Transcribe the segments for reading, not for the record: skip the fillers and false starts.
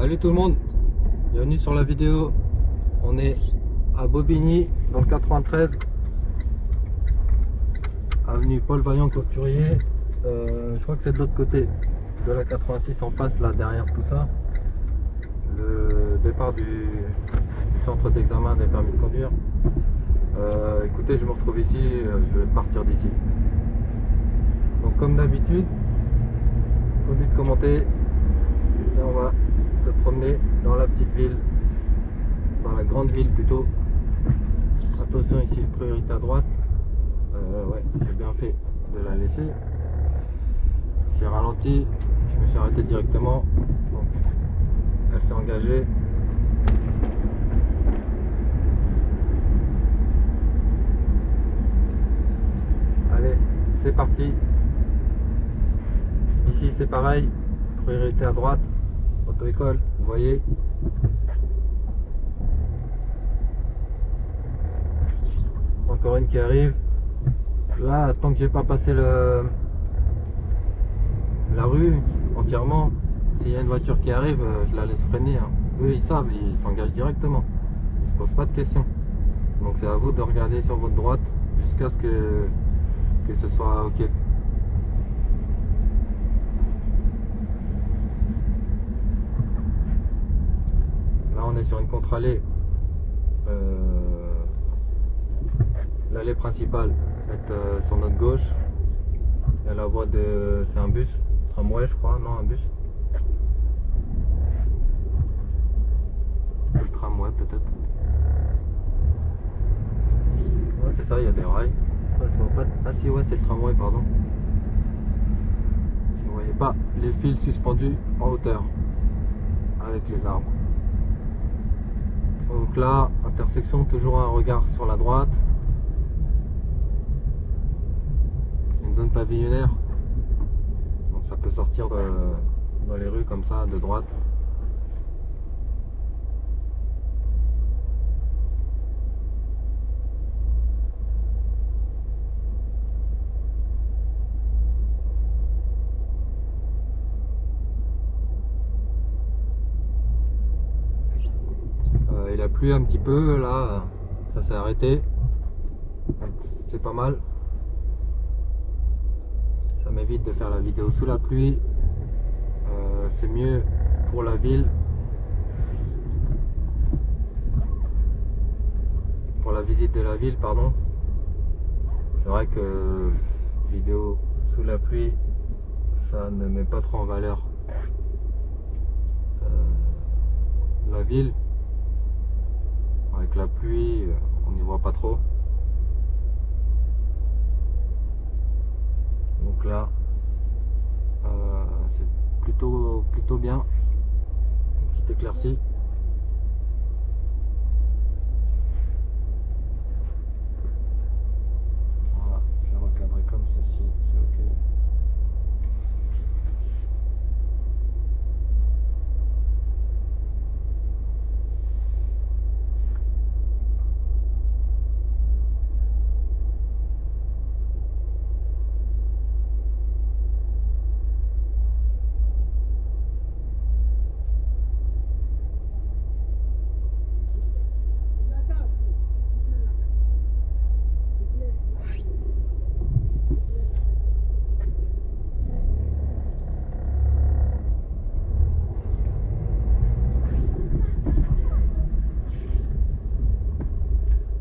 Salut tout le monde, bienvenue sur la vidéo. On est à Bobigny dans le 93, avenue Paul Vaillant Couturier. Je crois que c'est de l'autre côté de la 86, en face là derrière tout ça, le départ du centre d'examen des permis de conduire. Écoutez, je me retrouve ici, je vais partir d'ici. Donc comme d'habitude, conduite commentée, et on va se promener dans la petite ville, dans la grande ville plutôt. Attention ici, priorité à droite. Ouais, j'ai bien fait de la laisser. J'ai ralenti, je me suis arrêté directement. Donc, elle s'est engagée. Allez, c'est parti. Ici c'est pareil, priorité à droite, auto-école, vous voyez. Encore une qui arrive. Là, tant que j'ai pas passé la rue entièrement, s'il y a une voiture qui arrive, je la laisse freiner. Hein. Eux ils savent, ils s'engagent directement. Ils se posent pas de questions. Donc c'est à vous de regarder sur votre droite jusqu'à ce que ce soit ok. Là on est sur une contre-allée. L'allée principale est sur notre gauche. Il y a la voie de... c'est un bus, tramway je crois, non un bus. Le tramway peut-être. Ouais c'est ça, il y a des rails. Ah si ouais c'est le tramway pardon. Vous voyez pas les fils suspendus en hauteur avec les arbres. Donc là, intersection, toujours un regard sur la droite. C'est une zone pavillonnaire. Donc ça peut sortir dans les rues comme ça, de droite. Il a plu un petit peu, là, ça s'est arrêté. C'est pas mal. Ça m'évite de faire la vidéo sous la pluie. C'est mieux pour la ville. Pour la visite de la ville, pardon. C'est vrai que vidéo sous la pluie, ça ne met pas trop en valeur la ville. Avec la pluie, on n'y voit pas trop. Donc là, c'est plutôt bien. Une petite éclaircie. Voilà, je vais recadrer comme ceci, c'est ok.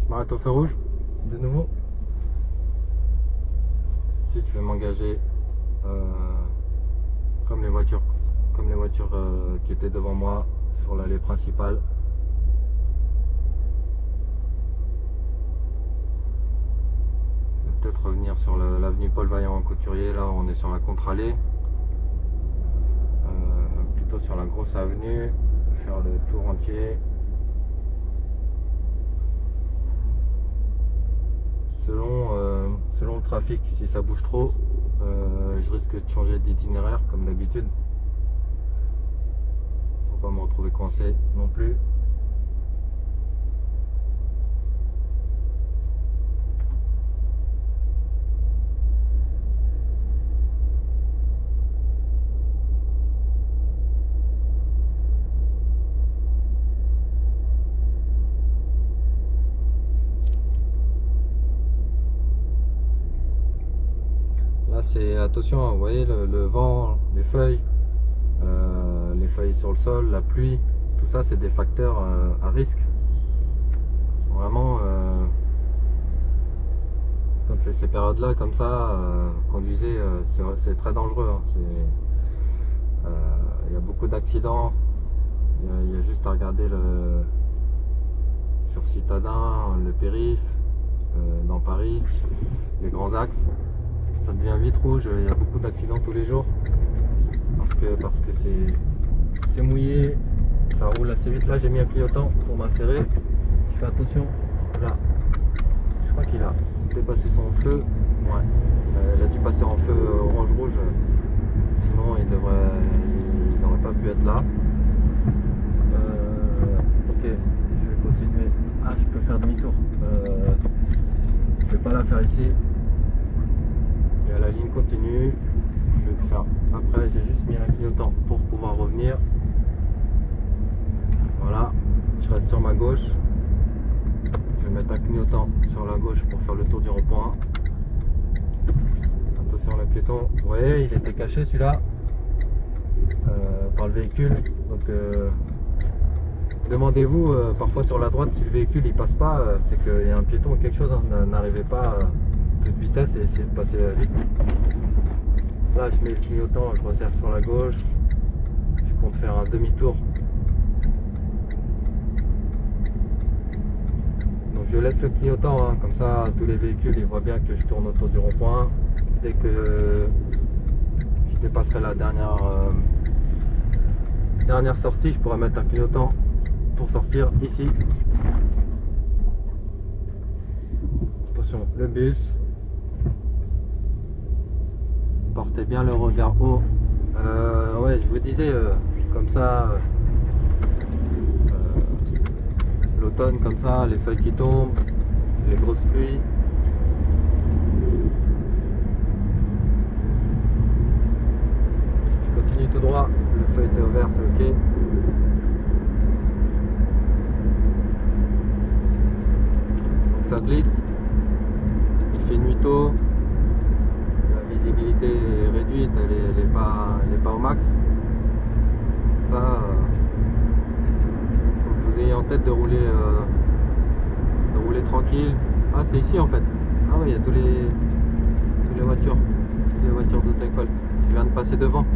Je m'arrête au feu rouge de nouveau. Ensuite je vais m'engager comme les voitures qui étaient devant moi sur l'allée principale. Je vais peut-être revenir sur l'avenue Paul Vaillant Couturier. Là on est sur la contre-allée, plutôt sur la grosse avenue, faire le tour entier. Selon le trafic, si ça bouge trop, je risque de changer d'itinéraire comme d'habitude pour pas me retrouver coincé non plus. c'est attention, vous voyez le vent, les feuilles sur le sol, la pluie, tout ça c'est des facteurs à risque. Vraiment, quand c'est ces périodes-là comme ça, conduisez, c'est très dangereux. Hein. Il y a beaucoup d'accidents. Il y a juste à regarder sur Citadin, le périph, dans Paris, les grands axes. Ça devient vite rouge, il y a beaucoup d'accidents tous les jours parce que c'est mouillé, ça roule assez vite. Là j'ai mis un clignotant pour m'insérer, je fais attention, là je crois qu'il a dépassé son feu, ouais, il a dû passer en feu orange-rouge, sinon il n'aurait pas pu être là. Ok, je vais continuer. Ah, je peux faire demi-tour, je vais pas la faire ici. Et à la ligne continue, je vais le faire. Après, j'ai juste mis un clignotant pour pouvoir revenir. Voilà, je reste sur ma gauche. Je vais mettre un clignotant sur la gauche pour faire le tour du rond-point. Attention le piéton. Vous voyez, il était caché celui-là par le véhicule. Donc, demandez-vous parfois sur la droite si le véhicule il passe pas, c'est qu'il y a un piéton ou quelque chose. Hein, n'arrivez pas de vitesse et essayer de passer vite. Là je mets le clignotant, je resserre sur la gauche, je compte faire un demi-tour. Donc je laisse le clignotant, hein, comme ça tous les véhicules ils voient bien que je tourne autour du rond-point. Dès que je dépasserai la dernière sortie, je pourrai mettre un clignotant pour sortir ici. Attention, le bus. Portez bien le regard haut. Ouais, je vous disais, comme ça, l'automne comme ça, les feuilles qui tombent, les grosses pluies. Je continue tout droit, le feu était ouvert, c'est ok. Donc ça glisse, il fait nuit tôt. La visibilité est réduite, elle est pas au max. Ça, faut que vous ayez en tête de rouler tranquille. Ah, c'est ici en fait. Ah ouais, il y a toutes les voitures d'auto-école. Je viens de passer devant.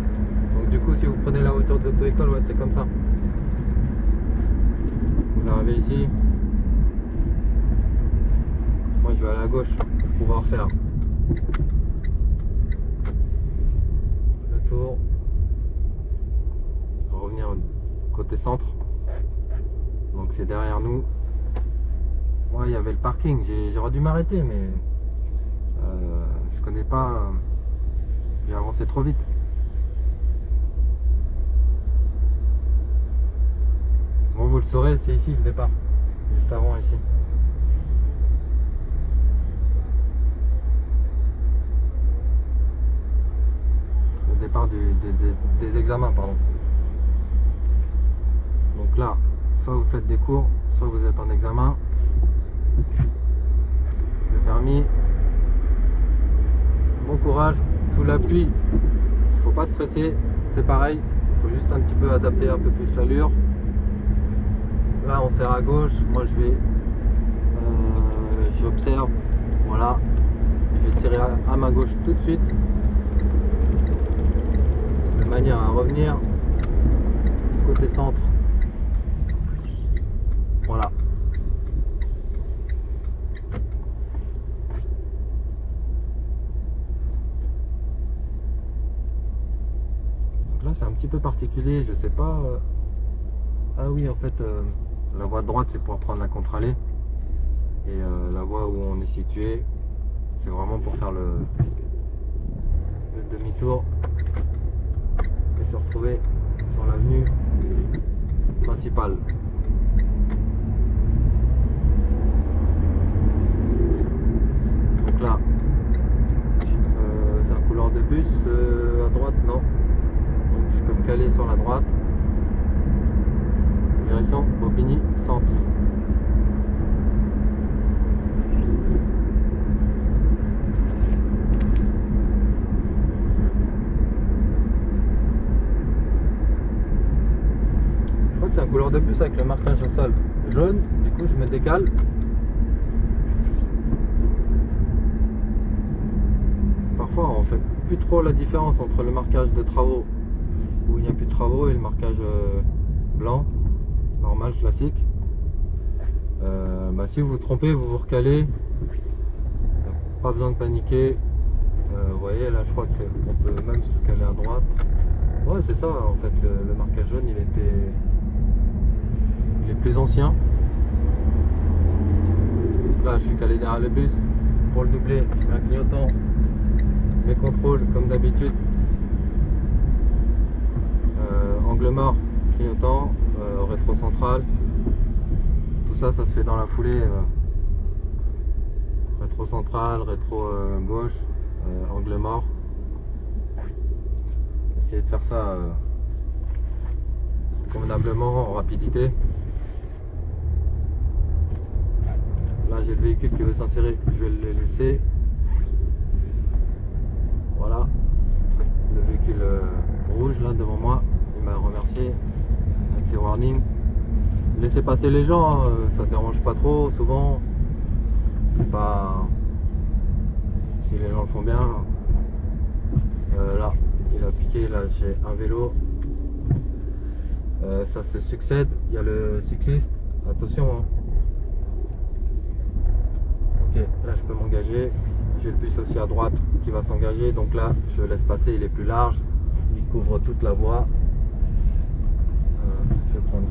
Donc du coup, si vous prenez la voiture d'auto-école, ouais, c'est comme ça. Vous arrivez ici. Moi, je vais à la gauche pour pouvoir faire tour, revenir côté centre, donc c'est derrière nous. Ouais, il y avait le parking, j'aurais dû m'arrêter, mais je connais pas, j'ai avancé trop vite. Bon, vous le saurez, c'est ici le départ, juste avant ici. Départ des examens, pardon. Donc là, soit vous faites des cours, soit vous êtes en examen. Le permis. Bon courage. Sous la pluie, il faut pas stresser. C'est pareil, il faut juste un petit peu adapter un peu plus l'allure. Là, on serre à gauche. Moi, j'observe. Voilà. Je vais serrer à ma gauche tout de suite. De manière à revenir côté centre. Voilà. Donc là c'est un petit peu particulier, je sais pas. Ah oui, en fait la voie de droite c'est pour prendre la contre-allée et la voie où on est situé c'est vraiment pour faire le demi-tour et se retrouver sur l'avenue principale. Donc là, c'est un couloir de bus à droite, non. Donc je peux me caler sur la droite. Direction Bobigny Centre. c'est un couleur de bus avec le marquage au sol jaune. Du coup, je me décale. Parfois, on fait plus trop la différence entre le marquage de travaux où il n'y a plus de travaux et le marquage blanc, normal, classique. Si vous vous trompez, vous vous recalez. Pas besoin de paniquer. Vous voyez, là, je crois qu'on peut même se caler à droite. Ouais, c'est ça, en fait, le marquage jaune, il est plus ancien. Donc là, je suis calé derrière le bus. Pour le doubler, je mets un clignotant. Mes contrôles, comme d'habitude. Angle mort, clignotant, rétro central. Tout ça, ça se fait dans la foulée. Rétro central, rétro gauche, angle mort. Essayez de faire ça convenablement en rapidité. Là, j'ai le véhicule qui veut s'insérer, je vais le laisser. Voilà, le véhicule rouge là devant moi, il m'a remercié avec ses warnings. Laissez passer les gens, ça ne dérange pas trop souvent. Pas si les gens le font bien. Là, il a piqué, là j'ai un vélo. Ça se succède, il y a le cycliste, attention hein. Ok, là je peux m'engager. J'ai le bus aussi à droite qui va s'engager, donc là je laisse passer, il est plus large, il couvre toute la voie. Je vais prendre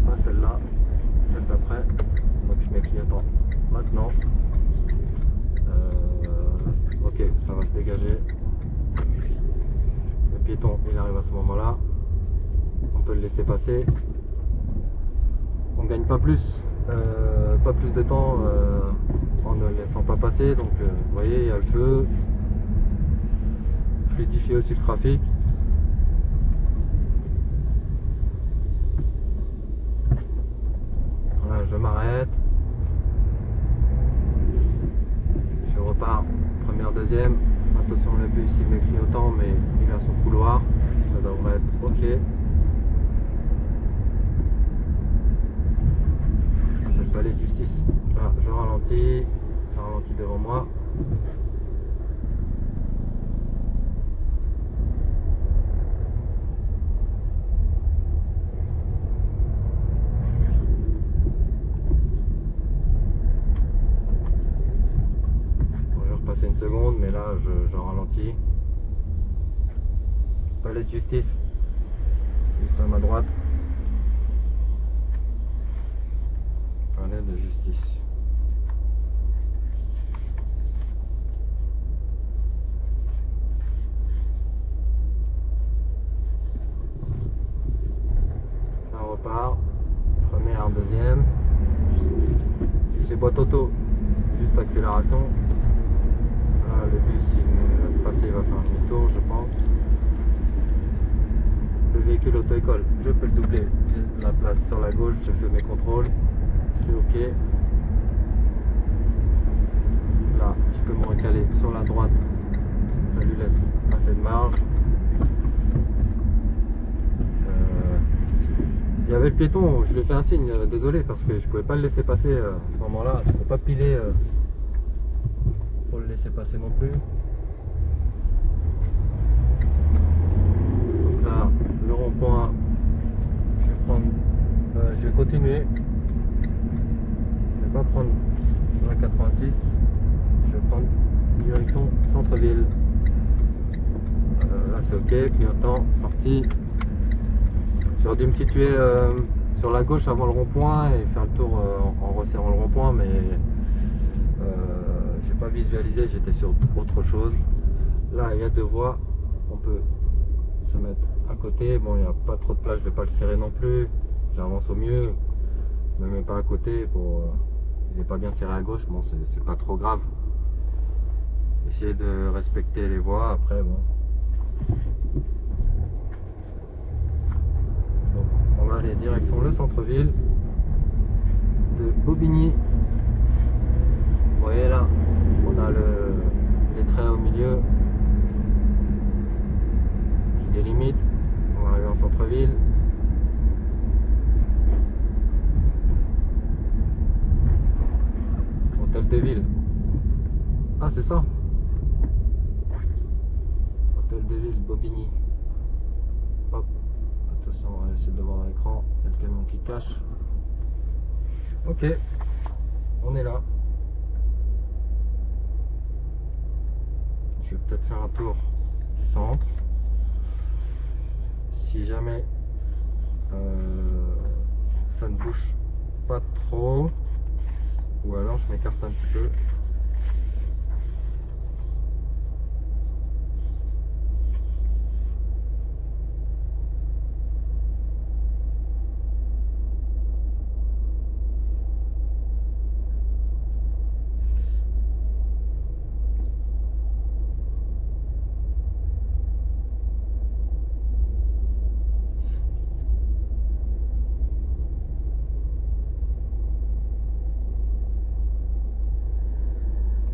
pas celle-là, celle d'après, donc je mets clignotant maintenant. Ok, ça va se dégager. Le piéton il arrive à ce moment là, on peut le laisser passer. On gagne pas plus de temps en ne le laissant pas passer. Donc vous voyez, il y a le feu, fluidifie aussi le trafic. Voilà, je m'arrête, je repars, première, deuxième. Attention, le bus il met clignotant mais il a son couloir, ça devrait être ok. C'est le palais de justice. Là, je ralentis, ça ralentit devant moi. Bon, je vais repasser une seconde, mais là, je ralentis. Palais de justice, juste à ma droite. Palais de justice. Ça repart. Première, deuxième. Si c'est boîte auto, juste accélération. Là, le bus, s'il me laisse passer, il va faire un demi-tour, je pense. Le véhicule auto-école, je peux le doubler. J'ai la place sur la gauche, je fais mes contrôles. C'est ok. Là, je peux me recaler sur la droite. Ça lui laisse assez de marge. Il y avait le piéton, je lui ai fait un signe, désolé, parce que je pouvais pas le laisser passer à ce moment-là. Je ne peux pas piler pour le laisser passer non plus. Donc là, le rond-point, je vais continuer. Je vais pas prendre la 86, je vais prendre direction centre-ville. Là c'est ok, clignotant, sortie. J'aurais dû me situer sur la gauche avant le rond-point et faire le tour en resserrant le rond-point, mais j'ai pas visualisé, j'étais sur autre chose. Là il y a deux voies, on peut se mettre à côté. Bon, il n'y a pas trop de place, je vais pas le serrer non plus, j'avance au mieux, je me mets pas à côté pour il n'est pas bien serré à gauche. Bon, c'est pas trop grave, essayez de respecter les voies. Après bon, donc on va aller direction le centre-ville de Bobigny. Vous voyez là, on a les traits au milieu qui délimitent. On va arriver en centre-ville. c'est ça. Hôtel de ville, Bobigny. Hop, attention, on va essayer de voir l'écran. Il y a le camion qui cache. Ok, on est là. Je vais peut-être faire un tour du centre. Si jamais ça ne bouge pas trop, ou alors je m'écarte un petit peu.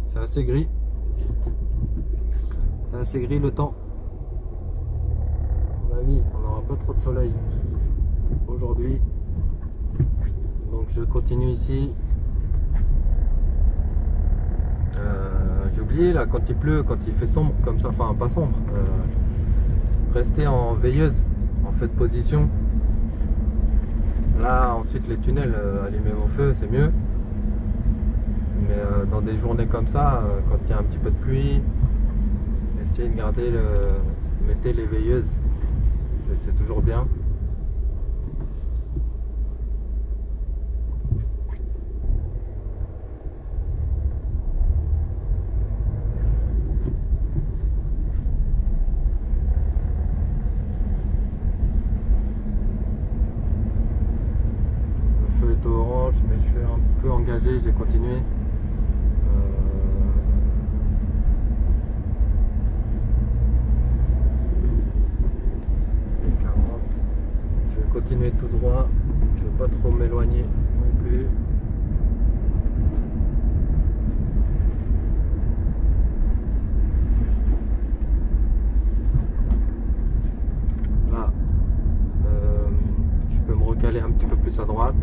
C'est assez gris. C'est assez gris le temps. À mon avis, on n'aura pas trop de soleil aujourd'hui. Donc je continue ici. J'ai oublié là, quand il pleut, quand il fait sombre comme ça, enfin pas sombre, rester en veilleuse, en fait position. Là ensuite les tunnels, allumer vos feux, c'est mieux. Mais dans des journées comme ça, quand il y a un petit peu de pluie, essayez de garder mettez les veilleuses, c'est toujours bien. Le feu est au orange, mais je suis un peu engagé, j'ai continué. Continuer tout droit, je ne veux pas trop m'éloigner non plus. Là, je peux me recaler un petit peu plus à droite.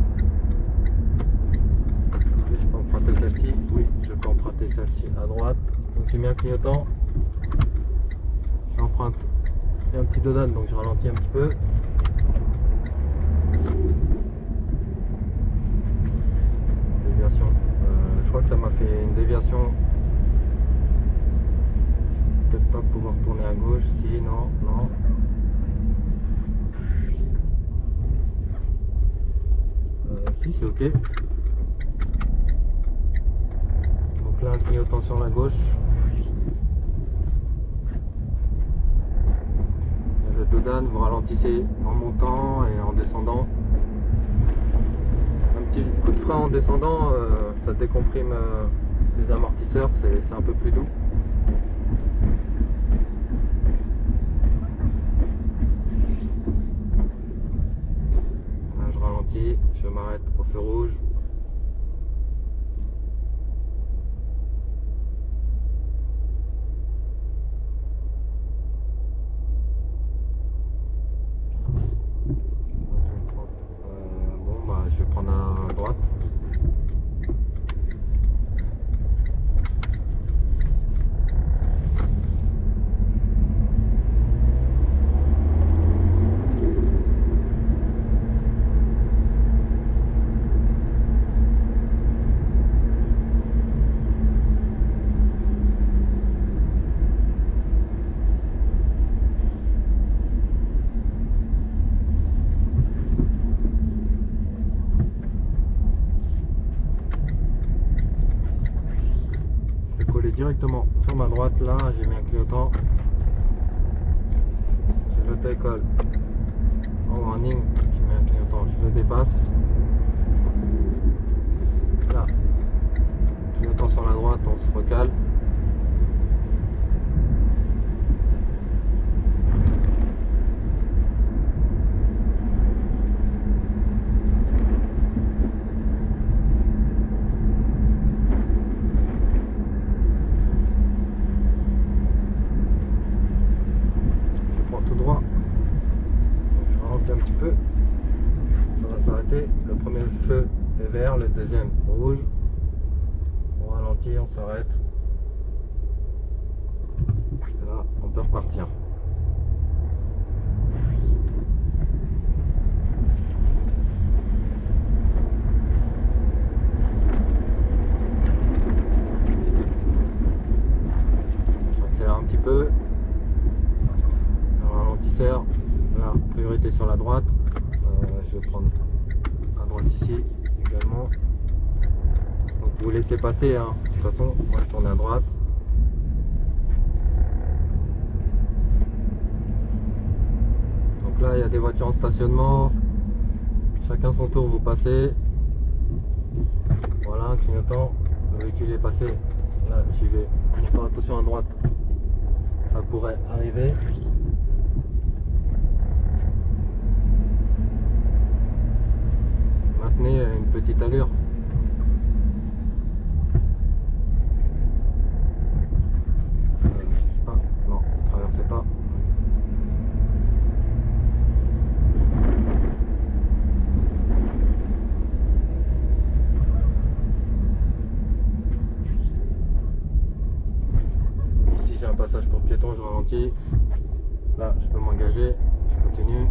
Je peux emprunter celle-ci. Oui, je peux emprunter celle-ci à droite. Donc j'ai mis un clignotant. J'emprunte. Il y a un petit dodan, donc je ralentis un petit peu. Déviation. Je crois que ça m'a fait une déviation. Peut-être pas pouvoir tourner à gauche. Si, non, non. Si, c'est ok. Donc là, un clignotant sur la gauche. Le dodan, vous ralentissez en montant et en descendant. Un petit coup de frein en descendant, ça décomprime les amortisseurs, c'est un peu plus doux. Là, je ralentis, je m'arrête au feu rouge. Je vais prendre à droite. Directement sur ma droite, là j'ai mis un clignotant, je le décolle en warning, j'ai mis un clignotant, je le dépasse, là clignotant sur la droite, on se recale, un petit peu, ça va s'arrêter. Le premier feu est vert, le deuxième rouge. On ralentit, on s'arrête. Et là, on peut repartir. J'accélère un petit peu. Le ralentisseur. Là, priorité sur la droite. Je vais prendre à droite ici également. Donc vous laissez passer, hein. De toute façon, moi je tourne à droite. Donc là, il y a des voitures en stationnement. Chacun son tour, vous passez. Voilà, un clignotant. Le véhicule est passé. Là, j'y vais. On fait attention à droite. Ça pourrait arriver. Maintenez une petite allure. Je sais pas. Non, ne traversez pas. Ici j'ai un passage pour piétons, je ralentis. Là, je peux m'engager. Je continue.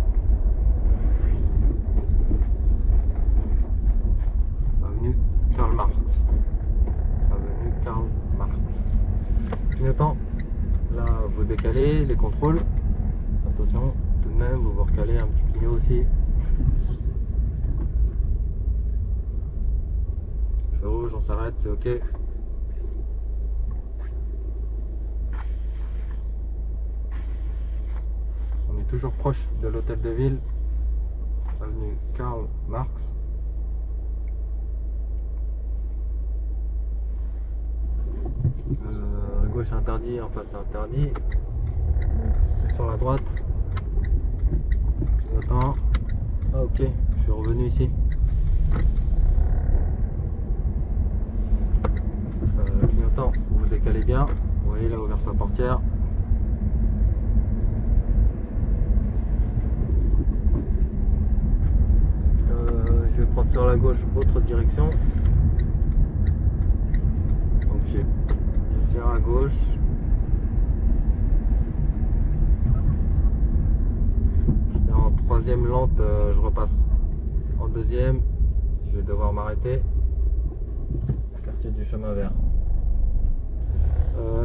Avenue Karl Marx. Avenue Karl Marx. Clignotant. Là, vous décalez les contrôles. Attention, tout de même, vous vous recalez un petit clignot aussi. Feu rouge, on s'arrête, c'est ok. On est toujours proche de l'hôtel de ville. Avenue Karl Marx. À gauche interdit, en face interdit. C'est sur la droite. J'attends. Ah ok, je suis revenu ici. Clignotant, vous décalez bien. Vous voyez, il a ouvert sa portière. Je vais prendre sur la gauche, autre direction. Donc j'ai à gauche. J'étais en troisième lente, je repasse en deuxième. Je vais devoir m'arrêter. Quartier du chemin vert.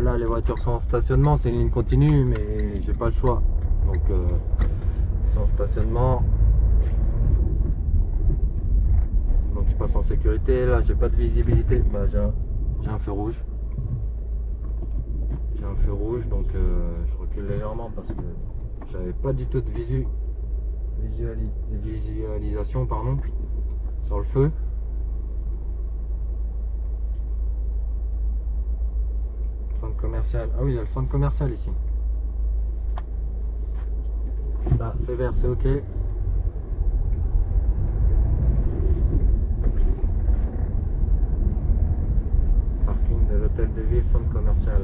Là les voitures sont en stationnement, c'est une ligne continue mais j'ai pas le choix. Donc ils sont en stationnement. Donc je passe en sécurité. Là j'ai pas de visibilité. Bah, j'ai un feu rouge. J'ai un feu rouge, donc je recule légèrement parce que j'avais pas du tout de visualisation pardon, sur le feu. Centre commercial. Ah oui, il y a le centre commercial ici. Là, c'est vert, c'est ok. Parking de l'hôtel de ville, centre commercial.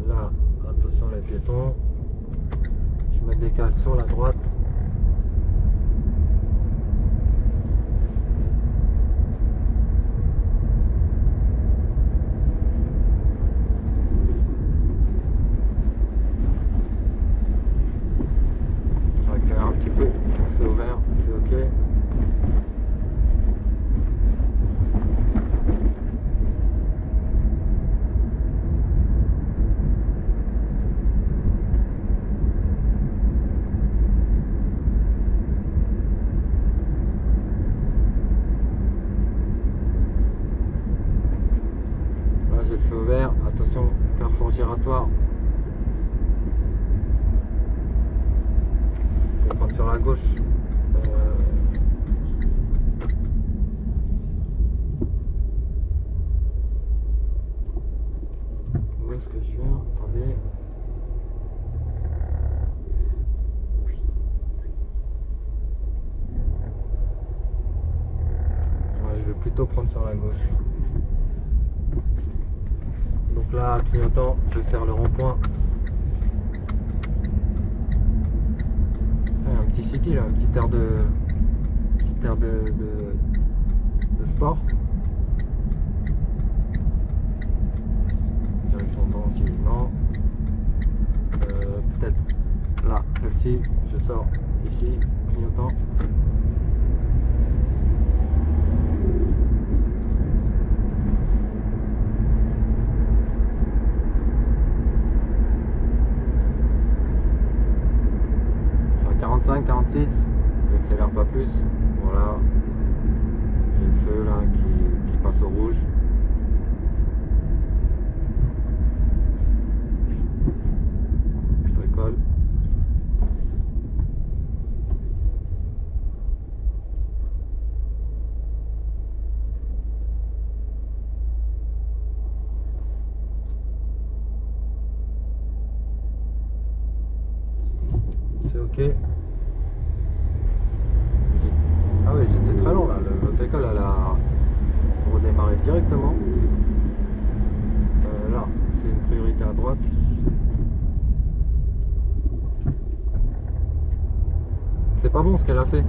Là, attention les piétons. Je me décale sur la droite. Je vais accélérer un petit peu. Feu au vert, c'est ok. J'ai le feu vert, attention, carrefour giratoire. Je vais prendre sur la gauche. Où est-ce que je viens? Attendez. Ouais, je vais plutôt prendre sur la gauche. Donc là, clignotant, je serre le rond-point. Un petit city là, un petit air de sport. Direction dans si non. peut-être là, celle-ci, je sors ici, clignotant. Enfin, 45, 46, j'accélère pas plus. Voilà, j'ai le feu là qui passe au rouge. Je décolle. C'est ok. Ah oui, j'étais très long là. L'autocol elle a redémarré directement. Là, c'est une priorité à droite. C'est pas bon ce qu'elle a fait.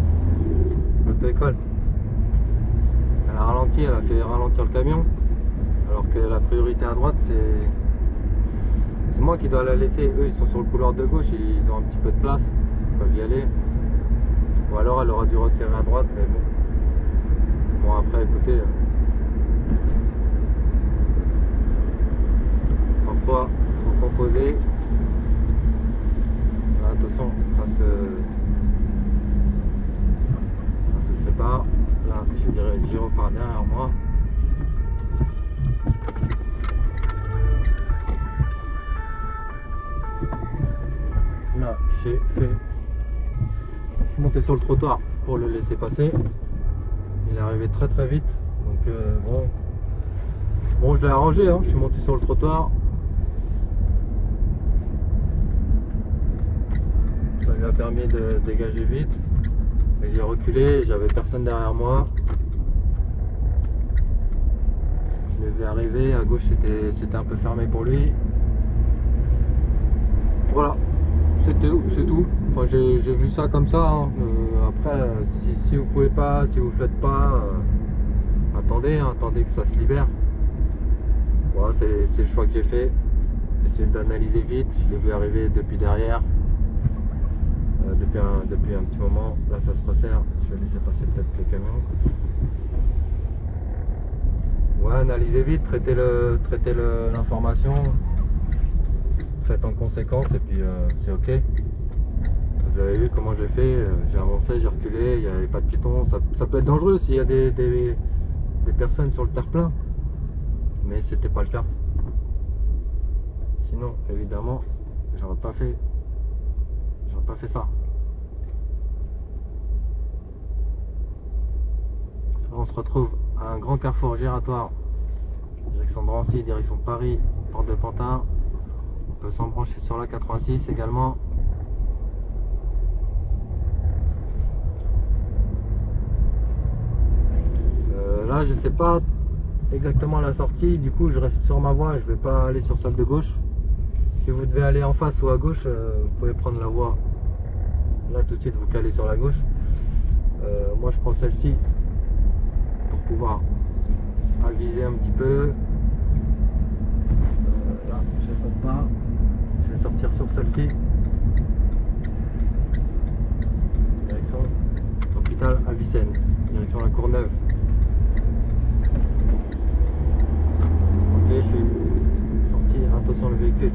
L'auto-école. Elle a ralenti, elle a fait ralentir le camion. Alors que la priorité à droite, c'est moi qui dois la laisser. Eux, ils sont sur le couloir de gauche, ils ont un petit peu de place. Ils peuvent y aller. Ou alors elle aura dû resserrer à droite, mais bon. Bon après écoutez. Parfois, il faut composer. Là, attention, ça se sépare. Là, je dirais le gyrophare derrière moi. Là, je suis monté sur le trottoir pour le laisser passer. Il est arrivé très très vite. Donc bon, je l'ai arrangé, hein. Je suis monté sur le trottoir. Ça lui a permis de dégager vite. Et j'ai reculé, j'avais personne derrière moi. Je l'ai vu arriver, à gauche c'était un peu fermé pour lui. Voilà, c'est tout. Enfin, j'ai vu ça comme ça. Hein. Après, si vous pouvez pas, si vous faites pas, attendez, hein, attendez que ça se libère. Voilà, c'est le choix que j'ai fait. Essayer d'analyser vite. Je l'ai vu arriver depuis derrière. Depuis un petit moment. Là, ça se resserre. Je vais laisser passer peut-être le camion. Ouais, analysez vite, traitez l'information. Faites en conséquence et puis c'est ok. Vous avez vu comment j'ai fait, j'ai avancé, j'ai reculé, il n'y avait pas de piétons. Ça peut être dangereux s'il y a des personnes sur le terre-plein, mais c'était pas le cas. Sinon, évidemment, j'aurais pas fait ça. On se retrouve à un grand carrefour giratoire, direction Drancy, direction Paris, porte de Pantin. On peut s'embrancher sur la 86 également. Là, je sais pas exactement la sortie, du coup je reste sur ma voie, je vais pas aller sur celle de gauche. Si vous devez aller en face ou à gauche, vous pouvez prendre la voie. Là tout de suite vous calez sur la gauche. Moi je prends celle-ci pour pouvoir aviser un petit peu. Là je ne saute pas, je vais sortir sur celle-ci. Direction Hôpital Avicenne, direction la Courneuve. Ok, je suis sorti, attention le véhicule.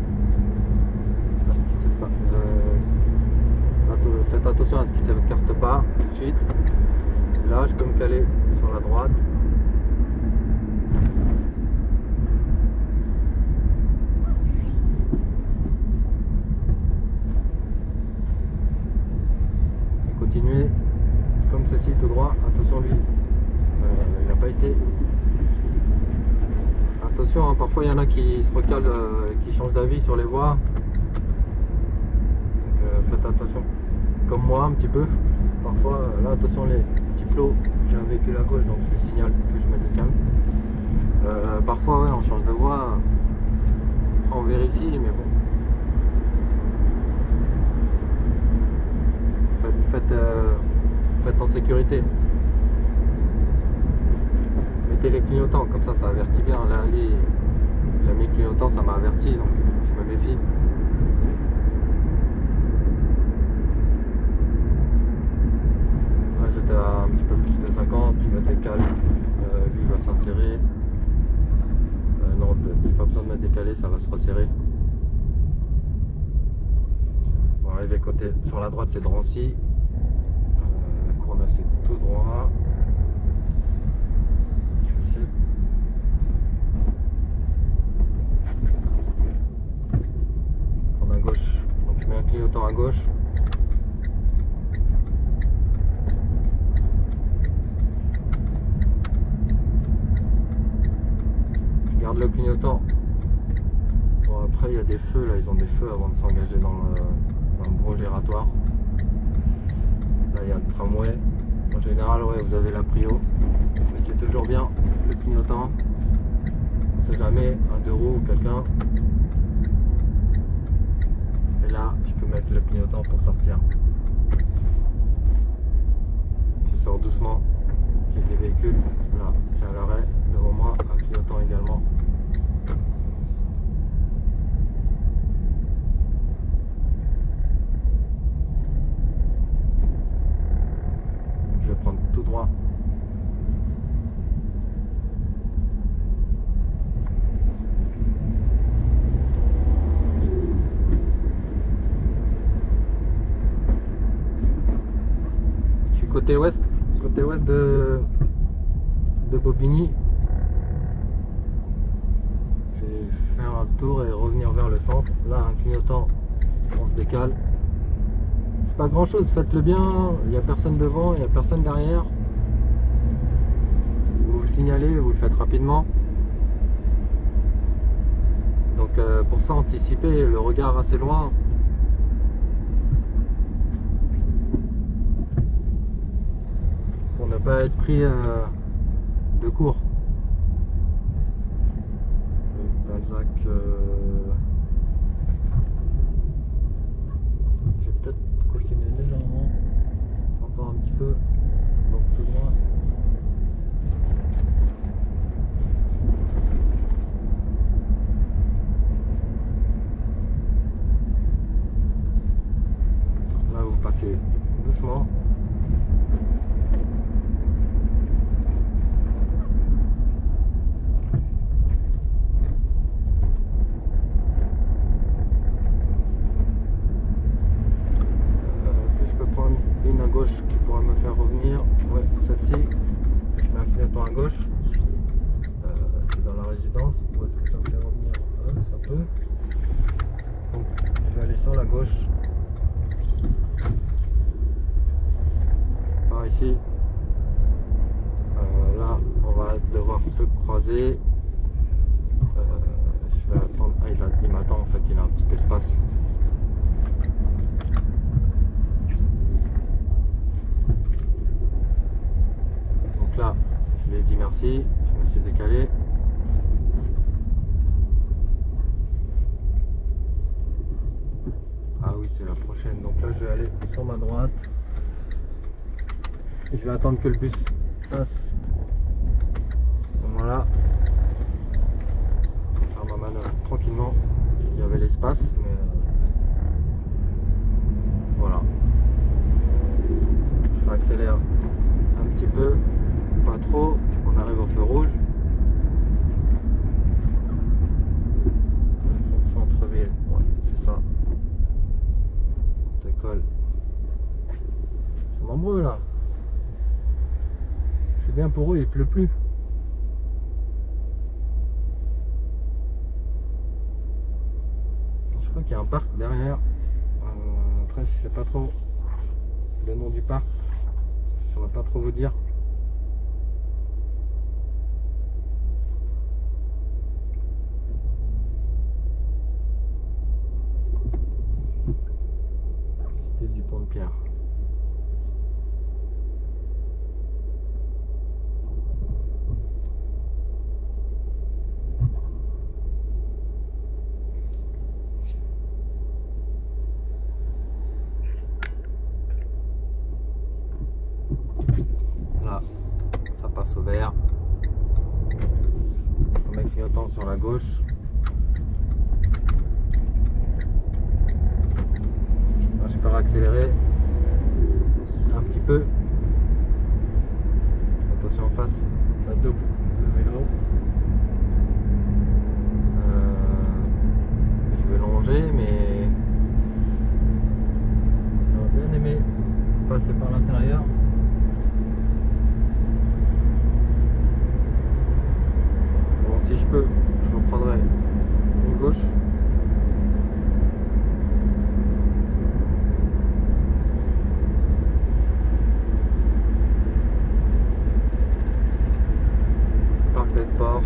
Parce qu'il s'est pas. Faites attention à ce qu'il ne s'écarte pas tout de suite. Là, je peux me caler sur la droite. Continuez comme ceci tout droit. Attention lui, il n'a pas été. Attention, hein, parfois il y en a qui se recalent, qui changent d'avis sur les voies. Donc faites attention. Comme moi un petit peu. Parfois, là attention les petits plots. J'ai un véhicule à gauche donc je les signale que je mets des calmes. Parfois ouais, on change de voie. On vérifie mais bon. Faites en sécurité. Mettez les clignotants, comme ça avertit bien. Là, lui, il a mis clignotant, ça m'a averti, donc je me méfie. décale, lui il va s'insérer. Non, j'ai pas besoin de me décaler, ça va se resserrer. On va arriver côté, sur la droite c'est Drancy. La Courneuve c'est tout droit. Prendre à gauche, donc je mets un clignotant à gauche. Je garde le clignotant. Bon, après il y a des feux là, ils ont des feux avant de s'engager dans le gros gératoire. Là il y a le tramway. En général ouais, vous avez la prio, mais c'est toujours bien le clignotant. On sait jamais, un deux roues ou quelqu'un. Et là je peux mettre le clignotant pour sortir. Je sors doucement. J'ai des véhicules. Là c'est à l'arrêt devant moi, un clignotant également. Je vais prendre tout droit. Je suis côté ouest de Bobigny. Je vais faire un tour et revenir vers le centre. Là un clignotant, on se décale. C'est pas grand chose, faites-le bien, il n'y a personne devant, il n'y a personne derrière. Vous vous signalez, vous le faites rapidement. Donc pour ça, anticipez le regard assez loin. Pour ne pas être pris de court. Balzac. Je vais peut-être coquiner légèrement, encore un petit peu, donc tout droit. Là vous passez doucement. Qui pourra me faire revenir, ouais, celle-ci. Je mets un clignotant à gauche, c'est dans la résidence. Où est-ce que ça me fait revenir? Ça peut. Donc je vais aller sur la gauche, par ici. Là on va devoir se croiser. Je vais attendre. Ah, il m'attend en fait, il a un petit espace. Là, je lui ai dit merci, je me suis décalé. Ah oui, c'est la prochaine. Donc là, je vais aller sur ma droite. Je vais attendre que le bus passe. Voilà. Je vais faire ma manœuvre tranquillement. Il y avait l'espace, mais voilà. Je accélère un petit peu. Pas trop, on arrive au feu rouge. Centre-ville, ouais, c'est ça. On décolle. C'est nombreux là. C'est bien pour eux, il pleut plus. Je crois qu'il y a un parc derrière. Après, je sais pas trop le nom du parc. Je saurais pas trop vous dire. Du Pont de Pierre. Là, ça passe au vert. On met le clignotant sur la gauche. Je peux accélérer un petit peu. si en face ça double le vélo. Je vais longer, mais j'aurais bien aimé passer par l'intérieur. Bon, si je peux, je reprendrai une gauche. Parc des Sports.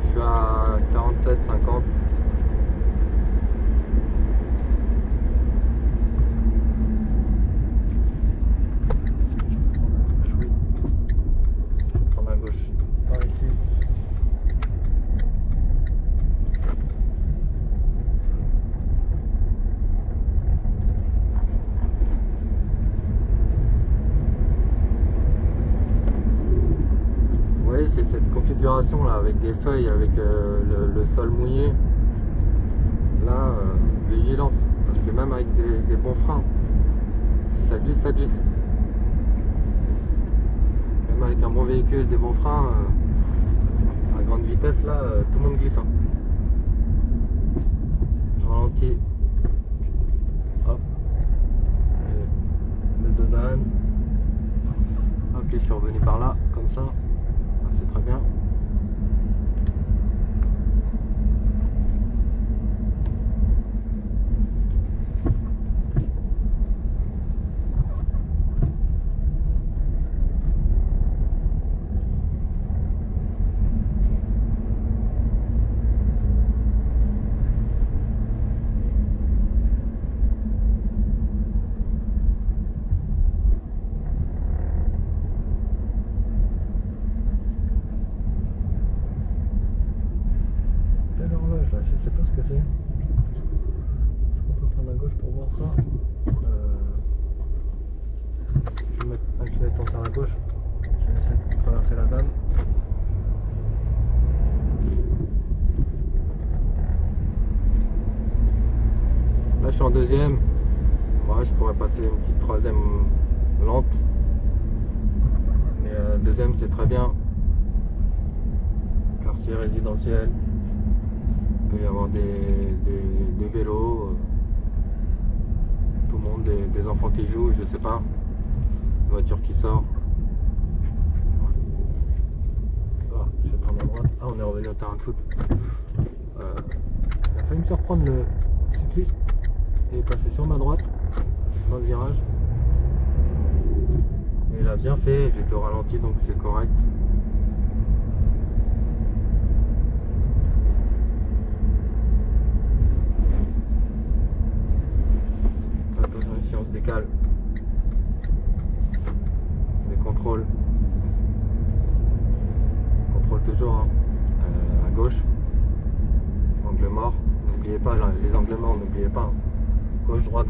Je suis à 47-50. C'est cette configuration là avec des feuilles, avec le sol mouillé. Là, vigilance, parce que même avec des bons freins, si ça glisse, ça glisse. Même avec un bon véhicule, des bons freins, à grande vitesse, là, tout le monde glisse. Hein. Ralenti. Hop. Et le dos d'âne. Ok, je suis revenu par là, comme ça. C'est très bien. Je sais pas ce que c'est. Est-ce qu'on peut prendre à gauche pour voir ça? Je vais mettre un clignotant sur la gauche. Je vais laisser traverser la dame. Là je suis en deuxième. Ouais, je pourrais passer une petite troisième lente. Mais deuxième c'est très bien. Quartier résidentiel. Il peut y avoir des vélos, tout le monde, des enfants qui jouent, je sais pas, une voiture qui sort. Ah, je vais prendre à droite. Ah, on est revenu au terrain de foot. Il a failli me surprendre le cycliste et passer sur ma droite dans le virage. Et il a bien fait, j'étais au ralenti donc c'est correct. Si on se décale, les contrôles toujours hein. À gauche, angle mort, n'oubliez pas là, les angles morts, n'oubliez pas hein. Gauche droite,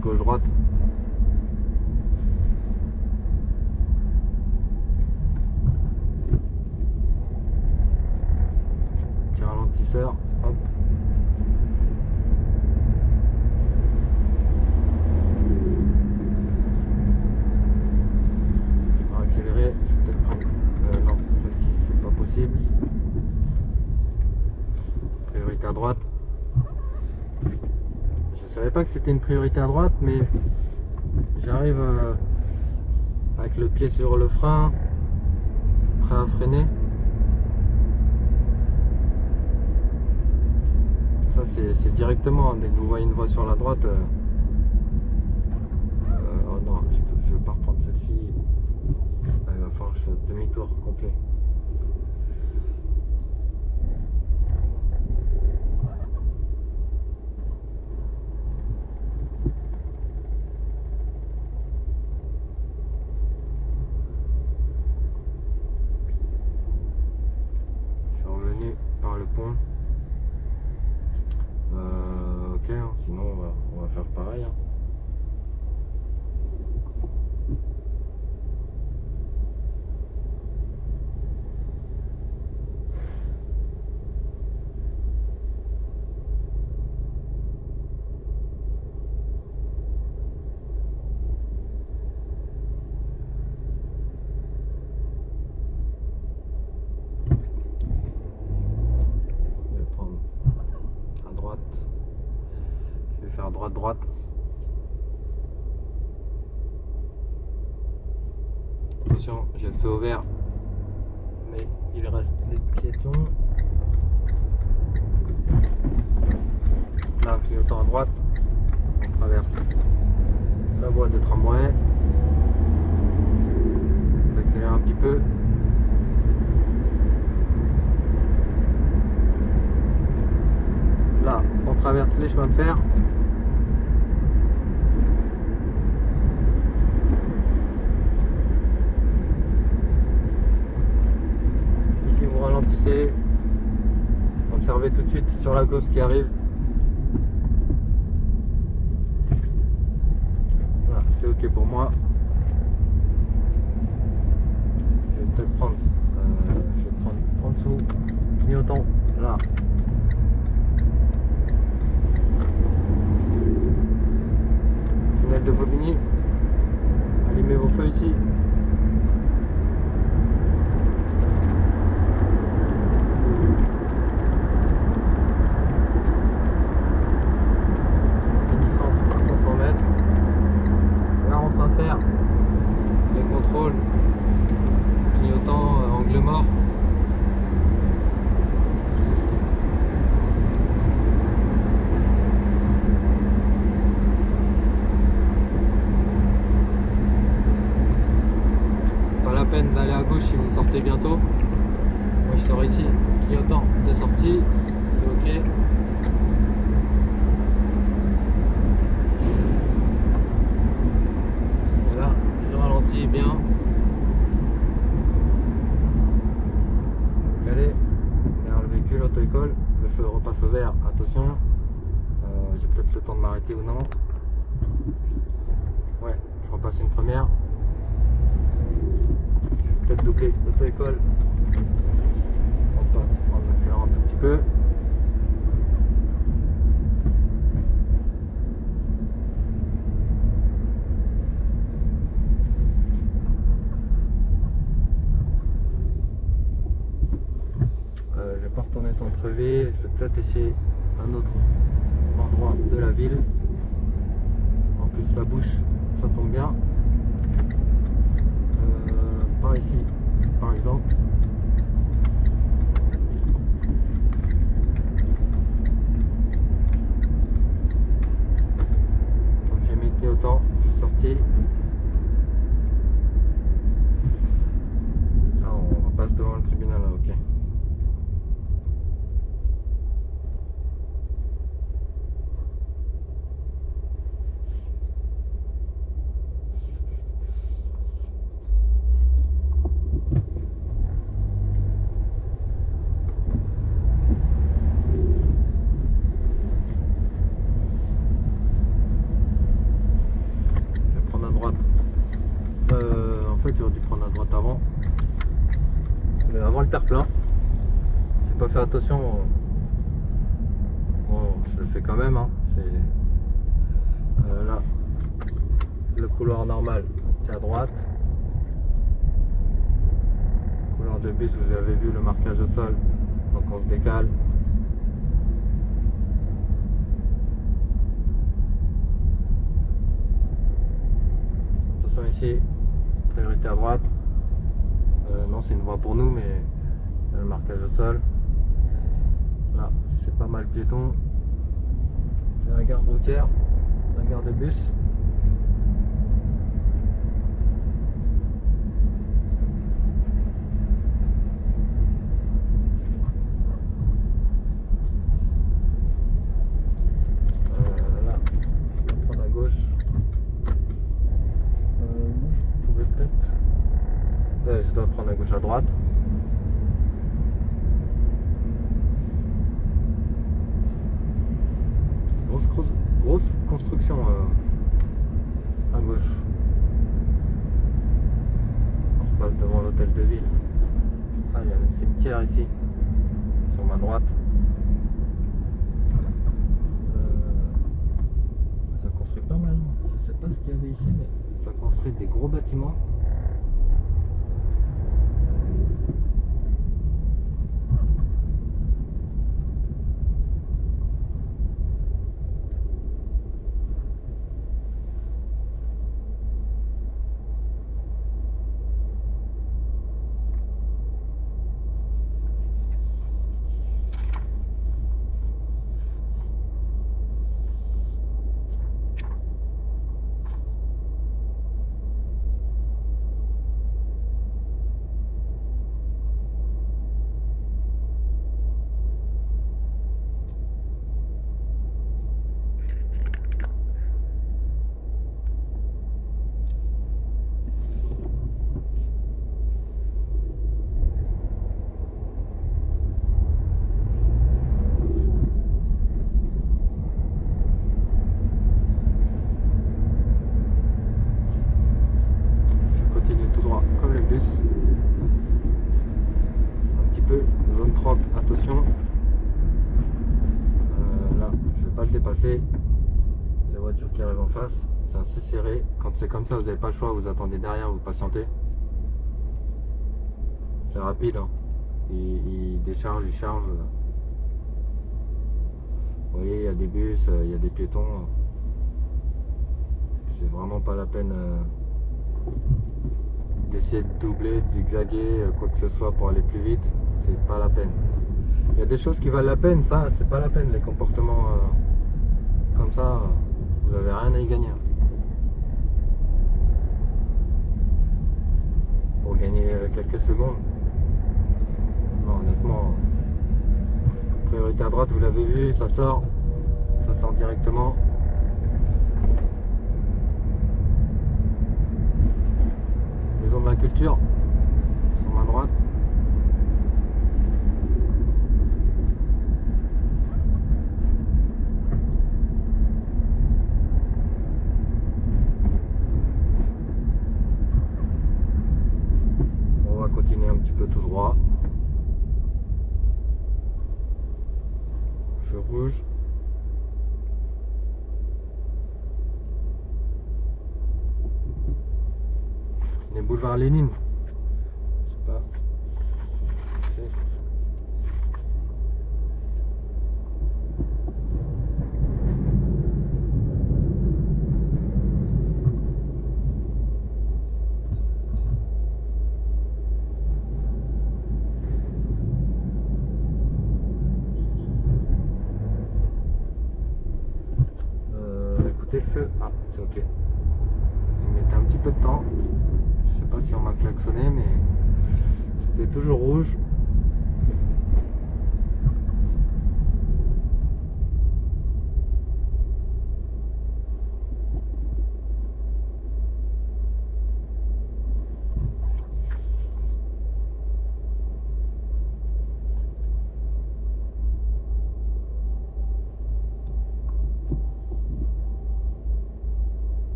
petit ralentisseur, hop. Accélérer, je vais peut-être prendre. Non, celle-ci c'est pas possible. Priorité à droite. Je savais pas que c'était une priorité à droite, mais j'arrive avec le pied sur le frein, prêt à freiner. Ça c'est directement, dès que vous voyez une voie sur la droite. Oh non, je vais pas reprendre celle-ci. Il va falloir que je fasse demi-tour complet. Je suis revenu par le pont. Ok, hein, sinon on va faire pareil. Hein. Attention, j'ai le feu au vert, mais il reste des piétons. Là, clignotant à droite, on traverse la voie de tramway. On accélère un petit peu. Là, on traverse les chemins de fer. Ici, vous ralentissez. Observez tout de suite sur la gauche qui arrive. Voilà, c'est ok pour moi. Je vais peut-être prendre, en dessous, clignotant là. Tunnel de Bobigny. Allumez vos feux ici. Les contrôles clignotant angle mort. C'est pas la peine d'aller à gauche si vous sortez bientôt. Moi je sors ici, clignotant de sortie, c'est ok. Bien. Allez, derrière le véhicule, auto-école, le feu repasse au vert, attention. J'ai peut-être le temps de m'arrêter ou non. Ouais, je repasse une première. Je vais peut-être doubler l'auto-école en accélérant un tout petit peu. Je vais pas retourner centre-ville, je vais peut-être essayer un autre endroit de la ville. En plus ça bouge, ça tombe bien. Par ici, par exemple. Donc j'ai mis le clignotant, je suis sorti. Ah, on repasse devant le tribunal là, ok. En fait j'aurais dû prendre à droite avant le terre-plein. J'ai pas fait attention. Bon, je le fais quand même, hein. C'est là le couloir normal, c'est à droite. Couloir de bus, vous avez vu le marquage au sol, donc on se décale. Attention ici, priorité à droite. Non, c'est une voie pour nous, mais le marquage au sol. Là, c'est pas mal piéton. C'est la gare routière, la gare de bus. Là, je vais prendre à gauche. Je pouvais peut-être. Je dois prendre à gauche à droite. Grosse construction à gauche. On repasse devant l'hôtel de ville. Ah, il y a un cimetière ici, sur ma droite. Ça construit pas mal. Je sais pas ce qu'il y avait ici, mais ça construit des gros bâtiments. passer. Les voitures qui arrivent en face, c'est assez serré. Quand c'est comme ça, vous n'avez pas le choix, vous attendez derrière, vous patientez. C'est rapide, hein. Il décharge, il charge. Vous voyez, il y a des bus, il y a des piétons. C'est vraiment pas la peine d'essayer de doubler, de zigzaguer, quoi que ce soit pour aller plus vite. C'est pas la peine. Il y a des choses qui valent la peine, ça, c'est pas la peine. Les comportements comme ça, vous avez rien à y gagner. Pour gagner quelques secondes. Non, honnêtement, priorité à droite, vous l'avez vu, ça sort directement. Maison de la culture, sur ma droite. On va continuer un petit peu tout droit. Feu rouge. Les boulevards Lénine. Je sais pas. Écoutez le feu. Ah, c'est ok. Il mettait un petit peu de temps. Je sais pas si on m'a klaxonné, mais c'était toujours rouge.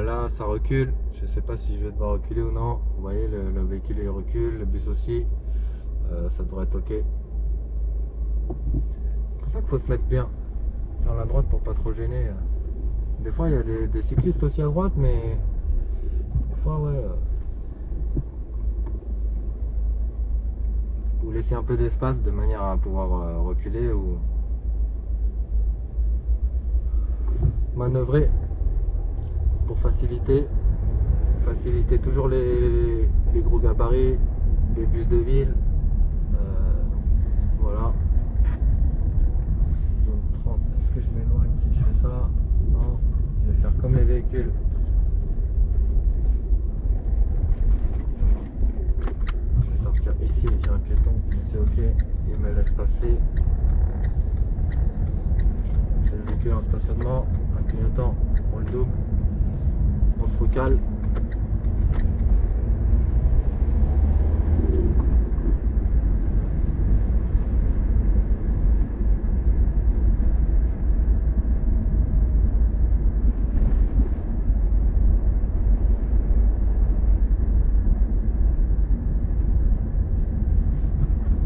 Là, ça recule. Je sais pas si je vais devoir reculer ou non. Vous voyez, le véhicule il recule, le bus aussi. Ça devrait être ok. C'est pour ça qu'il faut se mettre bien sur la droite pour pas trop gêner. Des fois, il y a des cyclistes aussi à droite, mais des fois, ouais. Vous laissez un peu d'espace de manière à pouvoir reculer ou manœuvrer. Pour faciliter toujours les gros gabarits, les bus de ville. Voilà. Zone 30. Est-ce que je m'éloigne si je fais ça? Non. Je vais faire comme les véhicules. Je vais sortir ici, j'ai un piéton, mais c'est ok. Il me laisse passer. J'ai le véhicule en stationnement. Un clignotant, on le double. On se recale.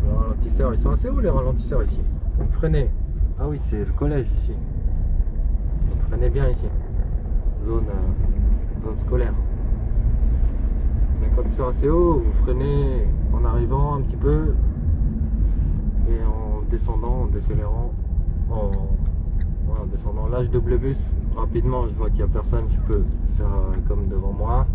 Les ralentisseurs, ils sont assez hauts les ralentisseurs ici. Donc freinez. Ah oui, c'est le collège ici. Donc freinez bien ici. Zone scolaire. Mais quand ils sont assez hauts, vous freinez en arrivant un petit peu et en descendant, en décélérant, en descendant. Là, je double le bus rapidement. Je vois qu'il n'y a personne, je peux faire comme devant moi.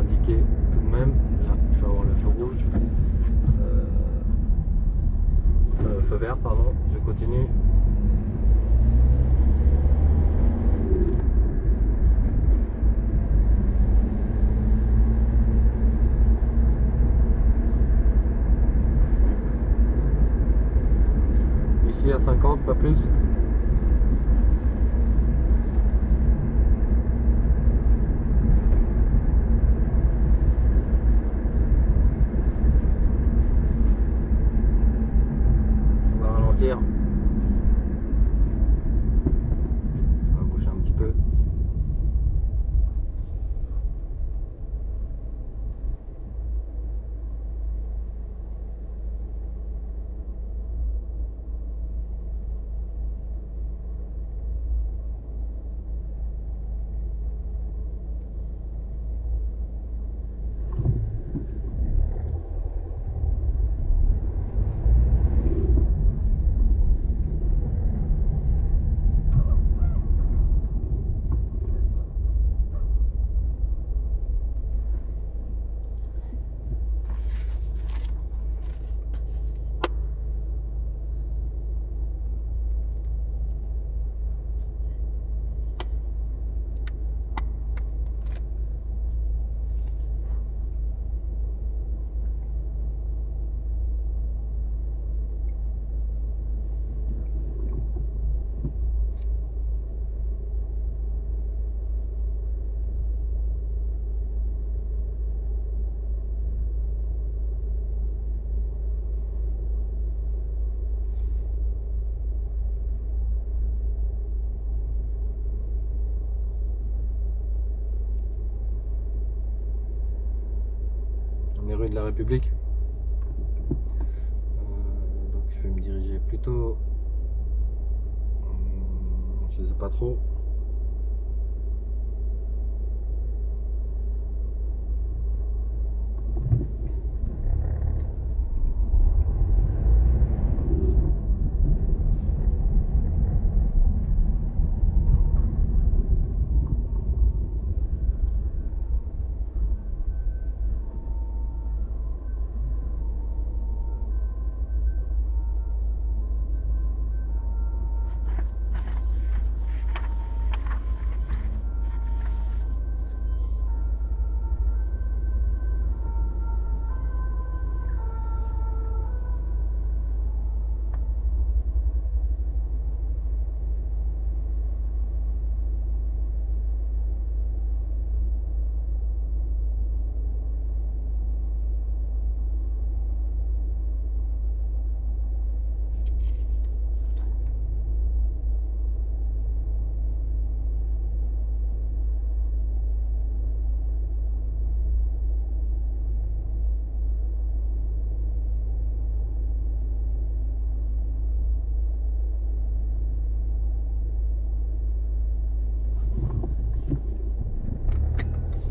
indiqué tout de même. Là, je vais avoir le feu rouge. Feu vert, pardon. Je continue. Ici à 50, pas plus. On va ralentir. On va bouger un petit peu. Rue de la République. Donc je vais me diriger plutôt, je sais pas trop.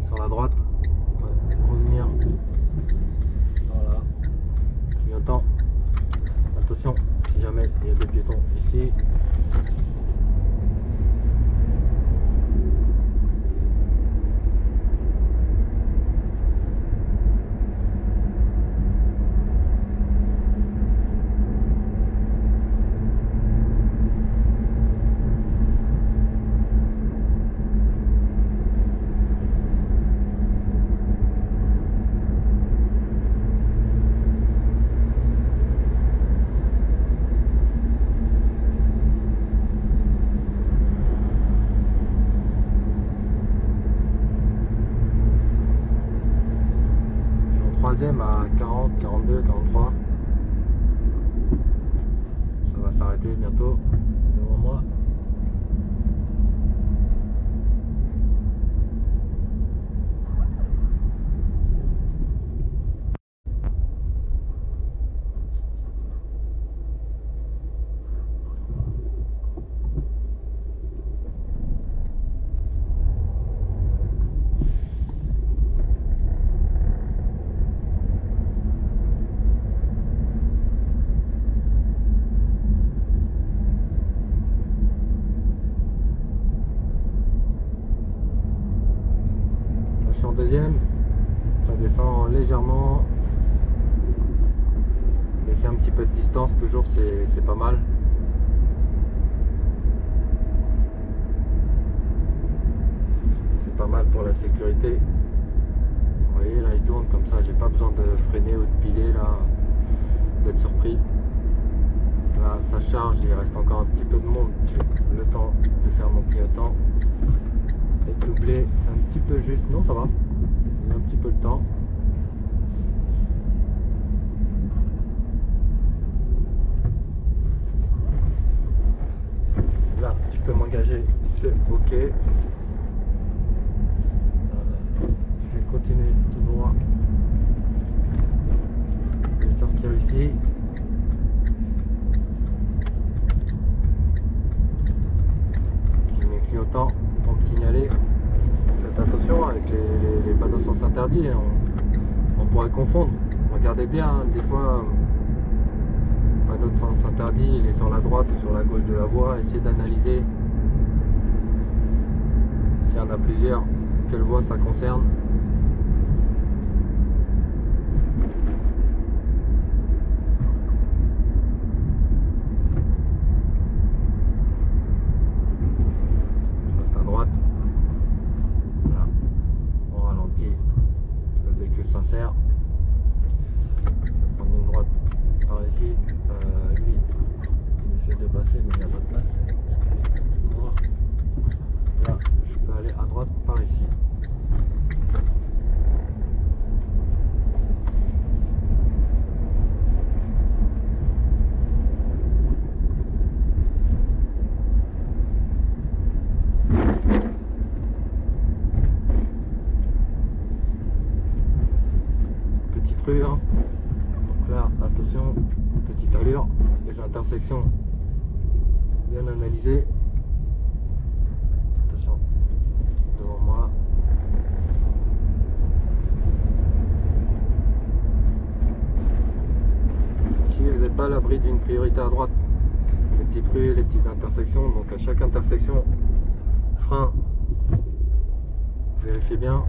Sur la droite, ouais, revenir. Voilà, clignotant. Attention, si jamais il y a des piétons ici. Troisième à 40, 42, 43. Ça va s'arrêter bientôt devant moi. Je suis en deuxième. descend légèrement. Laisser un petit peu de distance, toujours, c'est pas mal. C'est pas mal pour la sécurité. Vous voyez, là, il tourne comme ça. J'ai pas besoin de freiner ou de piler, là, d'être surpris. Là, ça charge, il reste encore un petit peu de monde. J'ai le temps de faire mon clignotant. Et doubler, c'est un petit peu juste. Non, ça va. Il y a un petit peu de temps. Là, je peux m'engager, c'est OK. Je vais continuer tout droit. Je vais sortir ici. Clignotant pour me signaler. Faites attention avec les panneaux sens interdits, on pourrait confondre. Regardez bien, hein, des fois, panneau de sens interdit, il est sur la droite ou sur la gauche de la voie. Essayez d'analyser s'il y en a plusieurs, quelle voie ça concerne. Sincère. Je vais prendre une droite par ici. Lui, il essaie de passer, mais il n'y a pas de place. Excusez-moi. Là, je peux aller à droite par ici. Hein. Donc là, attention, petite allure, les intersections bien analysées. Attention, devant moi. Ici, vous n'êtes pas à l'abri d'une priorité à droite. Les petites rues, les petites intersections. Donc à chaque intersection, frein, vérifiez bien.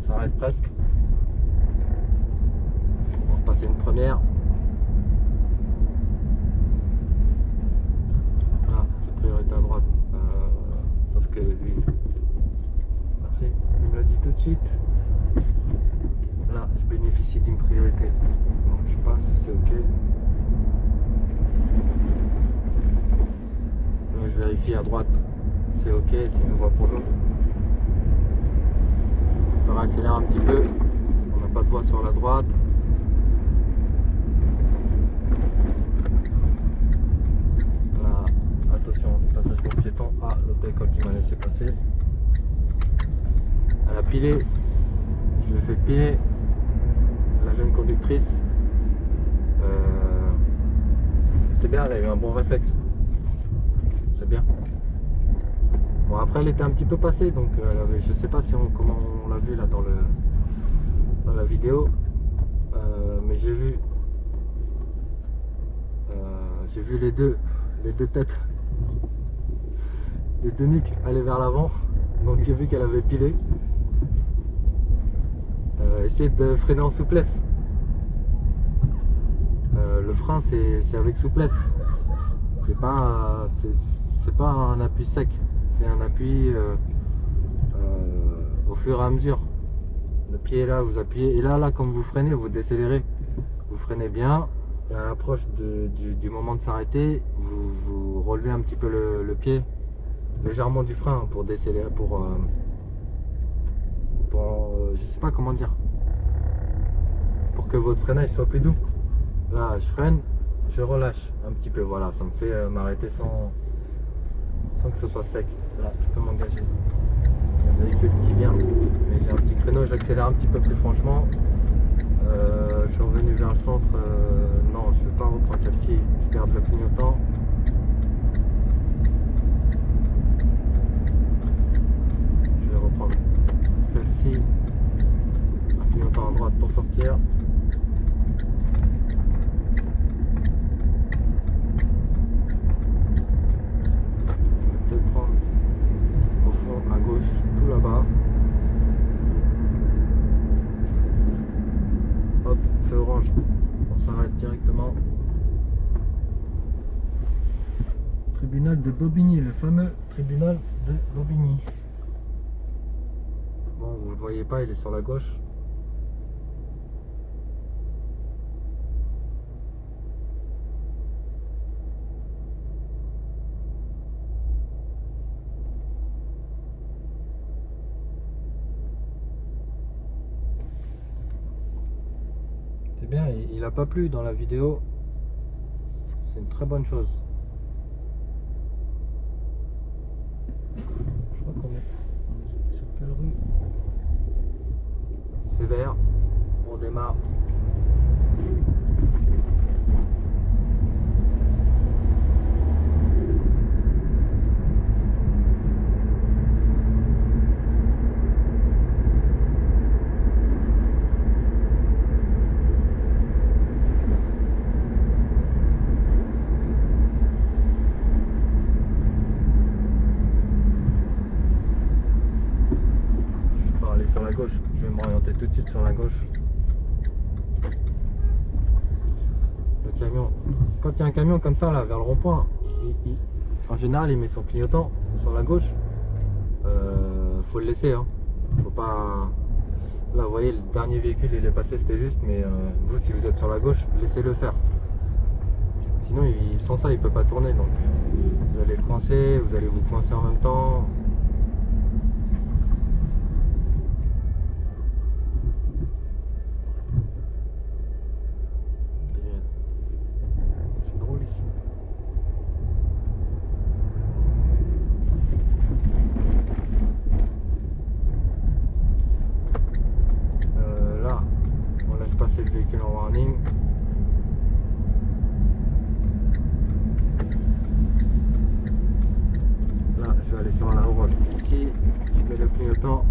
Ça arrête presque. Passer une première. Voilà, c'est priorité à droite. Sauf que lui, merci, il me l'a dit tout de suite. Là, je bénéficie d'une priorité. Donc je passe, c'est OK. Là, je vérifie à droite, c'est OK, c'est une voie pour nous. On va accélérer un petit peu. On n'a pas de voie sur la droite. Passage pour piéton. Ah, l'autre école qui m'a laissé passer. Elle a pilé. Je l'ai fait piler. La jeune conductrice. C'est bien, elle a eu un bon réflexe. C'est bien. Bon, après, elle était un petit peu passée, donc elle avait, je sais pas si comment on l'a vu là dans la vidéo. Mais j'ai vu les deux têtes. Les deux nuques allaient vers l'avant, donc j'ai vu qu'elle avait pilé. Essayez de freiner en souplesse. Le frein c'est avec souplesse. C'est pas un appui sec, c'est un appui au fur et à mesure. Le pied est là, vous appuyez, et là comme vous freinez, vous décélérez, vous freinez bien. Et à l'approche du moment de s'arrêter, vous relevez un petit peu le pied légèrement du frein pour décélérer, je sais pas comment dire, pour que votre freinage soit plus doux. Là, je freine, je relâche un petit peu, voilà, ça me fait m'arrêter sans que ce soit sec. Là, je peux m'engager. Il y a un véhicule qui vient, mais j'ai un petit créneau, j'accélère un petit peu plus franchement. Je suis revenu vers le centre. Non, je ne vais pas reprendre celle-ci, je garde le clignotant. Je vais reprendre celle-ci, un clignotant à droite pour sortir. Je vais peut-être prendre au fond à gauche, tout là-bas. change, on s'arrête directement. Tribunal de Bobigny, le fameux tribunal de Bobigny. Bon, vous ne le voyez pas, il est sur la gauche. C'est bien, il n'a pas plu dans la vidéo. C'est une très bonne chose. Je crois qu'on est sur quelle rue? C'est vert. On démarre. Sur la gauche, je vais m'orienter tout de suite sur la gauche. Le camion, quand il y a un camion comme ça là vers le rond-point, en général il met son clignotant sur la gauche. Faut le laisser, hein. Faut pas. Là vous voyez, le dernier véhicule il est passé, c'était juste, mais vous si vous êtes sur la gauche, laissez-le faire. Sinon sans ça il peut pas tourner, donc vous allez le coincer, vous allez vous coincer en même temps. Passer le véhicule en warning. Là je vais aller sur la route ici, je mets le clignotant,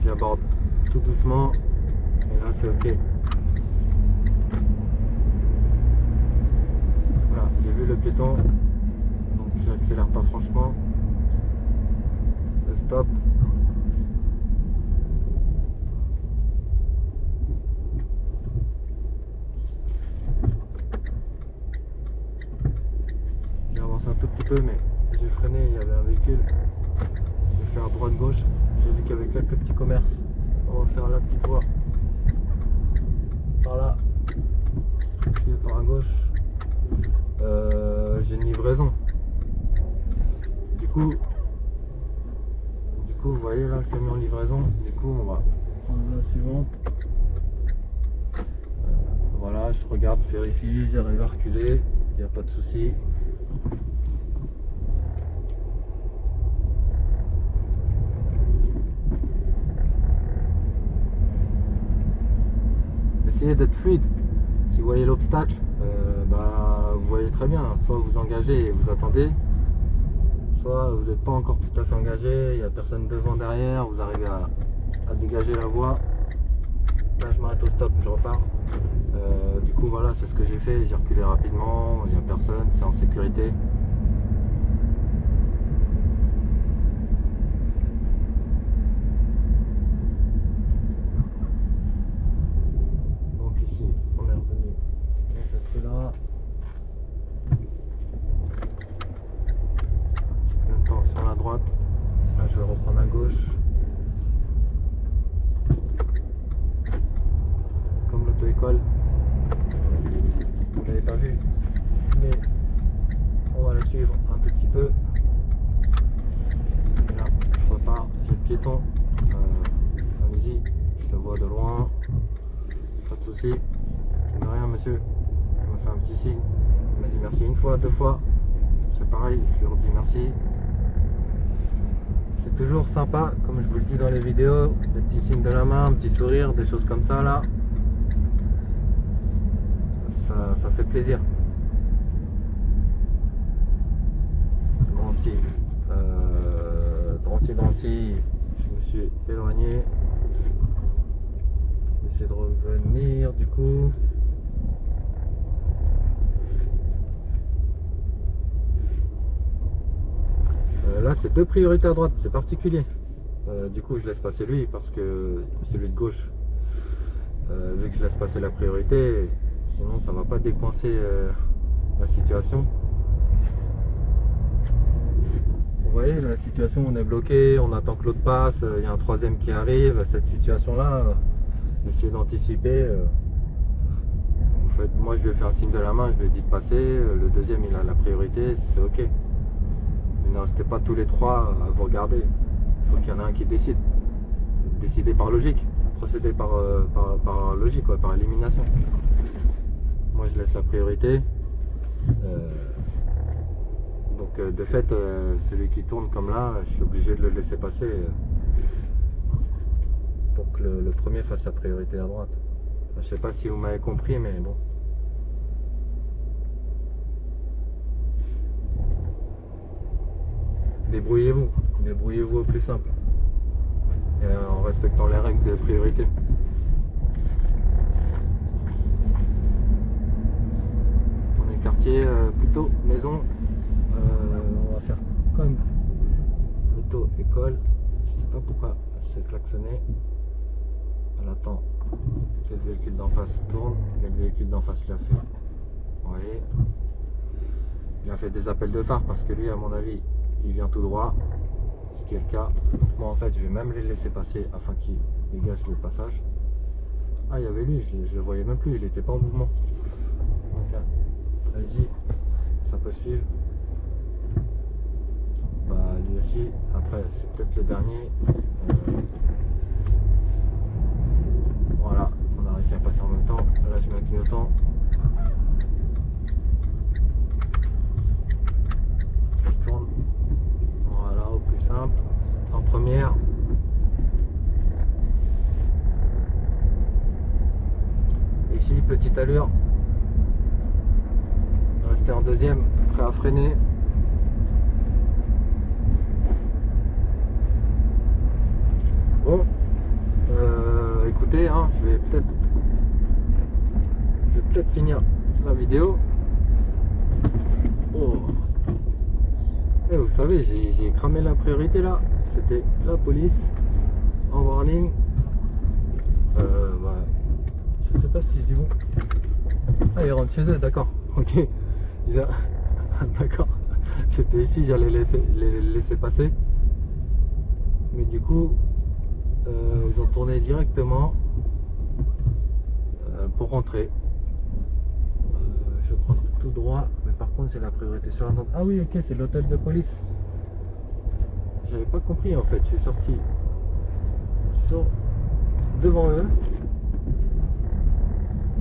j'aborde tout doucement et là c'est ok. Voilà, j'ai vu le piéton, donc j'accélère pas franchement. Le stop. Un tout petit peu, mais j'ai freiné, il y avait un véhicule. Je vais faire droite-gauche. J'ai vu qu'il y avait quelques petits commerces. On va faire la petite voie par là. Puis par à gauche. J'ai une livraison. Du coup, vous voyez là le camion livraison. Du coup, on va prendre la suivante. Voilà, je regarde, je vérifie, j'arrive à reculer. Il n'y a pas de souci. Essayez d'être fluide. Si vous voyez l'obstacle, vous voyez très bien. Soit vous engagez et vous attendez, soit vous n'êtes pas encore tout à fait engagé, il n'y a personne devant, derrière, vous arrivez à dégager la voie. Là je m'arrête au stop, je repars. Du coup voilà, c'est ce que j'ai fait, j'ai reculé rapidement, il n'y a personne, c'est en sécurité. Donc ici, on est revenu dans cette rue-là. Un petit peu de temps sur la droite. Là je vais reprendre à gauche. Comme l'auto-école. Vous ne l'avez pas vu, mais on va la suivre un tout petit peu. Et là, je repars, j'ai le piéton. Allez-y, je le vois de loin. Pas de souci. De rien, monsieur. Il m'a fait un petit signe. Il m'a dit merci une fois, deux fois. C'est pareil, je lui redis merci. C'est toujours sympa, comme je vous le dis dans les vidéos, des petits signes de la main, un petit sourire, des choses comme ça là. Ça fait plaisir. Drancy, je me suis éloigné. J'essaie de revenir du coup. Là c'est deux priorités à droite, c'est particulier. Du coup je laisse passer lui parce que celui de gauche vu que je laisse passer la priorité, sinon ça va pas décoincer la situation. Vous voyez la situation, on est bloqué, on attend que l'autre passe, il y a un troisième qui arrive. Cette situation là, essayez d'anticiper. En fait, moi je lui ai fait un signe de la main, je lui ai dit de passer, le deuxième il a la priorité, c'est ok. Ne restez pas tous les trois à vous regarder, il faut qu'il y en ait un qui décide. Décider par logique, procéder par logique, quoi, par élimination. Moi je laisse la priorité. Donc de fait, celui qui tourne comme là, je suis obligé de le laisser passer pour que le premier fasse sa priorité à droite. Enfin, je sais pas si vous m'avez compris, mais bon. Débrouillez-vous au plus simple. Et en respectant les règles de priorité. On est quartier plutôt maison. On va faire comme l'auto-école. Je sais pas pourquoi elle se fait klaxonner. Elle attend que le véhicule d'en face tourne, mais le véhicule d'en face l'a fait. Vous voyez, il a fait des appels de phare parce que lui, à mon avis, il vient tout droit, ce qui est le cas. Donc moi en fait je vais même les laisser passer afin qu'ils dégagent le passage. Ah, il y avait lui, je le voyais même plus, il n'était pas en mouvement. Donc allez-y, ça peut suivre. Bah lui aussi, après c'est peut-être le dernier. Voilà, on a réussi à passer en même temps. Là je mets un clignotant. Je tourne. Voilà, au plus simple. En première. Ici, petite allure. Rester en deuxième, prêt à freiner. Bon, écoutez, hein, je vais peut-être finir la vidéo. Oh. Et vous savez, j'ai cramé la priorité là. C'était la police en warning. Bah, je sais pas si je dis bon. Ah, ils rentrent chez eux, d'accord. Ok. D'accord. C'était ici, j'allais les laisser passer. Mais du coup, ils ont tourné directement pour rentrer. Je vais prendre tout droit, mais par contre j'ai la priorité sur un autre. Ah oui, ok, c'est l'hôtel de police. J'avais pas compris en fait. Je suis sorti devant eux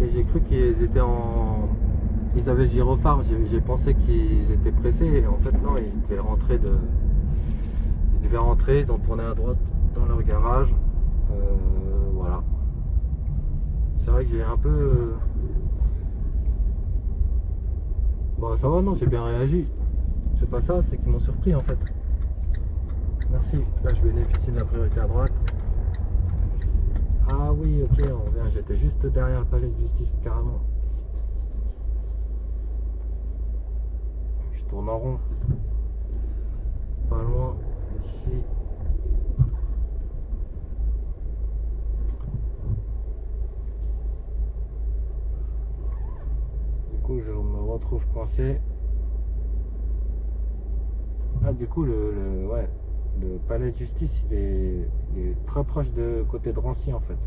et j'ai cru qu'ils étaient en... Ils avaient le gyrophare. J'ai pensé qu'ils étaient pressés et en fait non, ils devaient rentrer ils ont tourné à droite dans leur garage. Voilà. C'est vrai que j'ai un peu... Bon, ça va, non, j'ai bien réagi. C'est pas ça, c'est qu'ils m'ont surpris en fait. Merci. Là, je bénéficie de la priorité à droite. Ah oui, ok, on revient. J'étais juste derrière le palais de justice, carrément. Je tourne en rond. Pas loin d'ici. Du coup, je me retrouve coincé. Ah, du coup, le palais de justice, il est très proche de côté de Rancy en fait.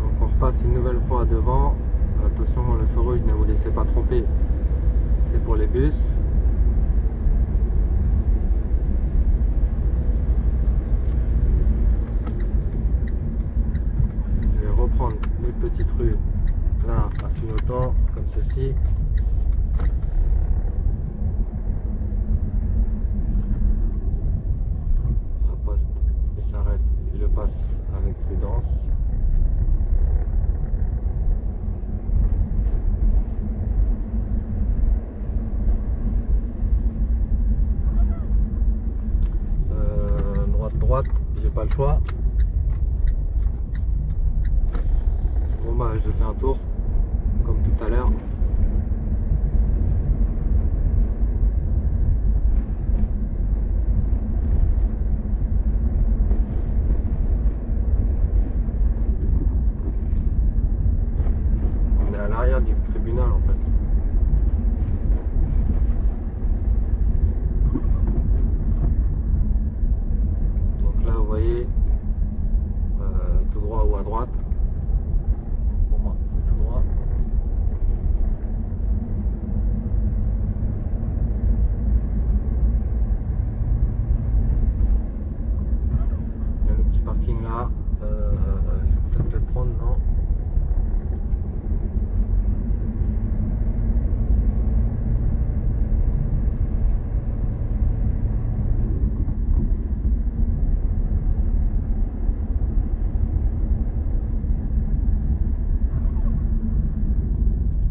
Donc on repasse une nouvelle fois devant. Attention, le feu rouge, ne vous laissez pas tromper. C'est pour les bus. Reprendre les petites rues là à clignotant comme ceci. La poste il s'arrête, je passe avec prudence. Droite, j'ai pas le choix. Bon bah je fais un tour comme tout à l'heure. On est à l'arrière du tribunal en fait. Donc là vous voyez tout droit ou à droite. Pour moi c'est tout droit. Il y a le petit parking là. Je vais peut-être le prendre, non?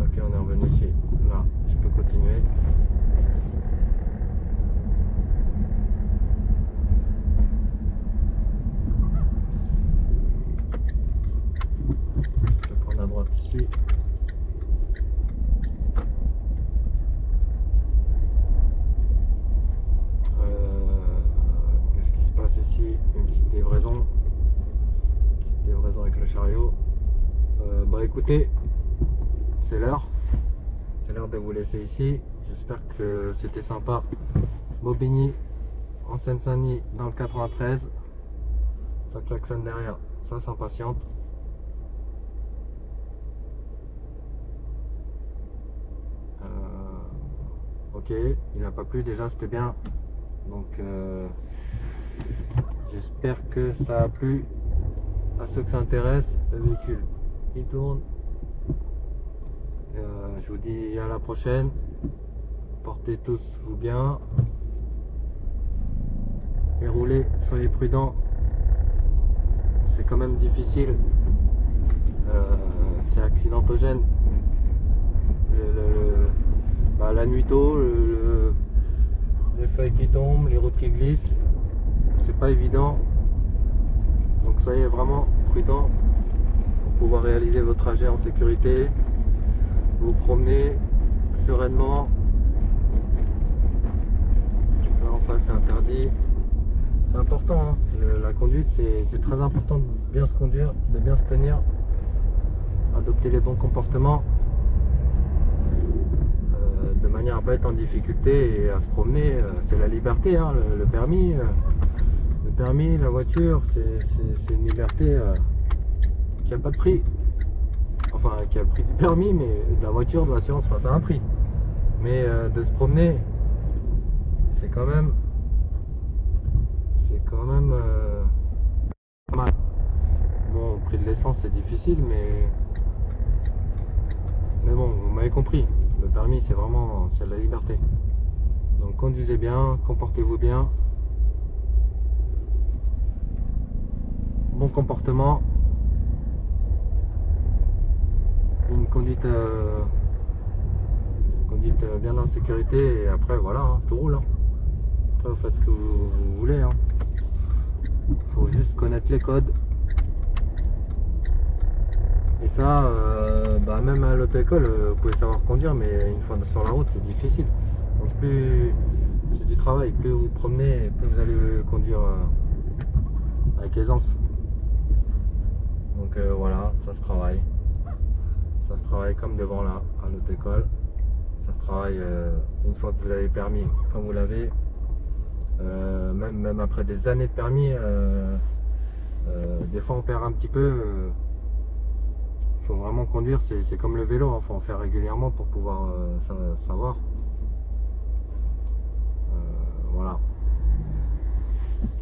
Ok, on est revenu ici. Là, je peux continuer. Je vais prendre à droite ici. Qu'est-ce qui se passe ici? Une petite livraison. Livraison avec le chariot. Bah écoutez, c'est l'heure. C'est l'heure de vous laisser ici. J'espère que c'était sympa. Bobigny, en Seine-Saint-Denis, dans le 93. Ça klaxonne derrière, ça s'impatiente. Ok, il n'a pas plu, déjà c'était bien. Donc j'espère que ça a plu à ceux que ça intéresse. Le véhicule il tourne. Je vous dis à la prochaine. Portez tous vous bien et roulez, soyez prudents. C'est quand même difficile. C'est accidentogène. La nuit tôt, les feuilles qui tombent, les routes qui glissent, c'est pas évident. Donc soyez vraiment prudents pour pouvoir réaliser votre trajet en sécurité. Vous promenez sereinement. Là en face c'est interdit. C'est important, hein. La conduite c'est très important de bien se conduire, de bien se tenir, adopter les bons comportements. De manière à ne pas être en difficulté et à se promener. C'est la liberté, hein, le permis, la voiture, c'est une liberté qui n'a pas de prix. Enfin, qui a le prix du permis, mais de la voiture, de l'assurance, enfin, ça a un prix. Mais de se promener, c'est quand même pas mal. Bon, au prix de l'essence, c'est difficile, mais bon, vous m'avez compris. Le permis, c'est vraiment, c'est la liberté. Donc conduisez bien, comportez-vous bien. Bon comportement. Une conduite bien en sécurité et après voilà, hein, tout roule. Hein. Après vous faites ce que vous voulez. Hein. Faut juste connaître les codes. Et ça, même à l'auto-école, vous pouvez savoir conduire, mais une fois sur la route, c'est difficile. Donc plus c'est du travail, plus vous promenez, plus vous allez conduire avec aisance. Donc voilà, ça se travaille. Ça se travaille comme devant là, à l'auto-école. Ça se travaille une fois que vous avez le permis, quand vous l'avez. Même après des années de permis, des fois on perd un petit peu. Il faut vraiment conduire, c'est comme le vélo, il faut en faire régulièrement pour pouvoir savoir. Voilà.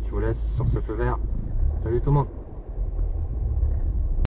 Je vous laisse sur ce feu vert. Salut tout le monde.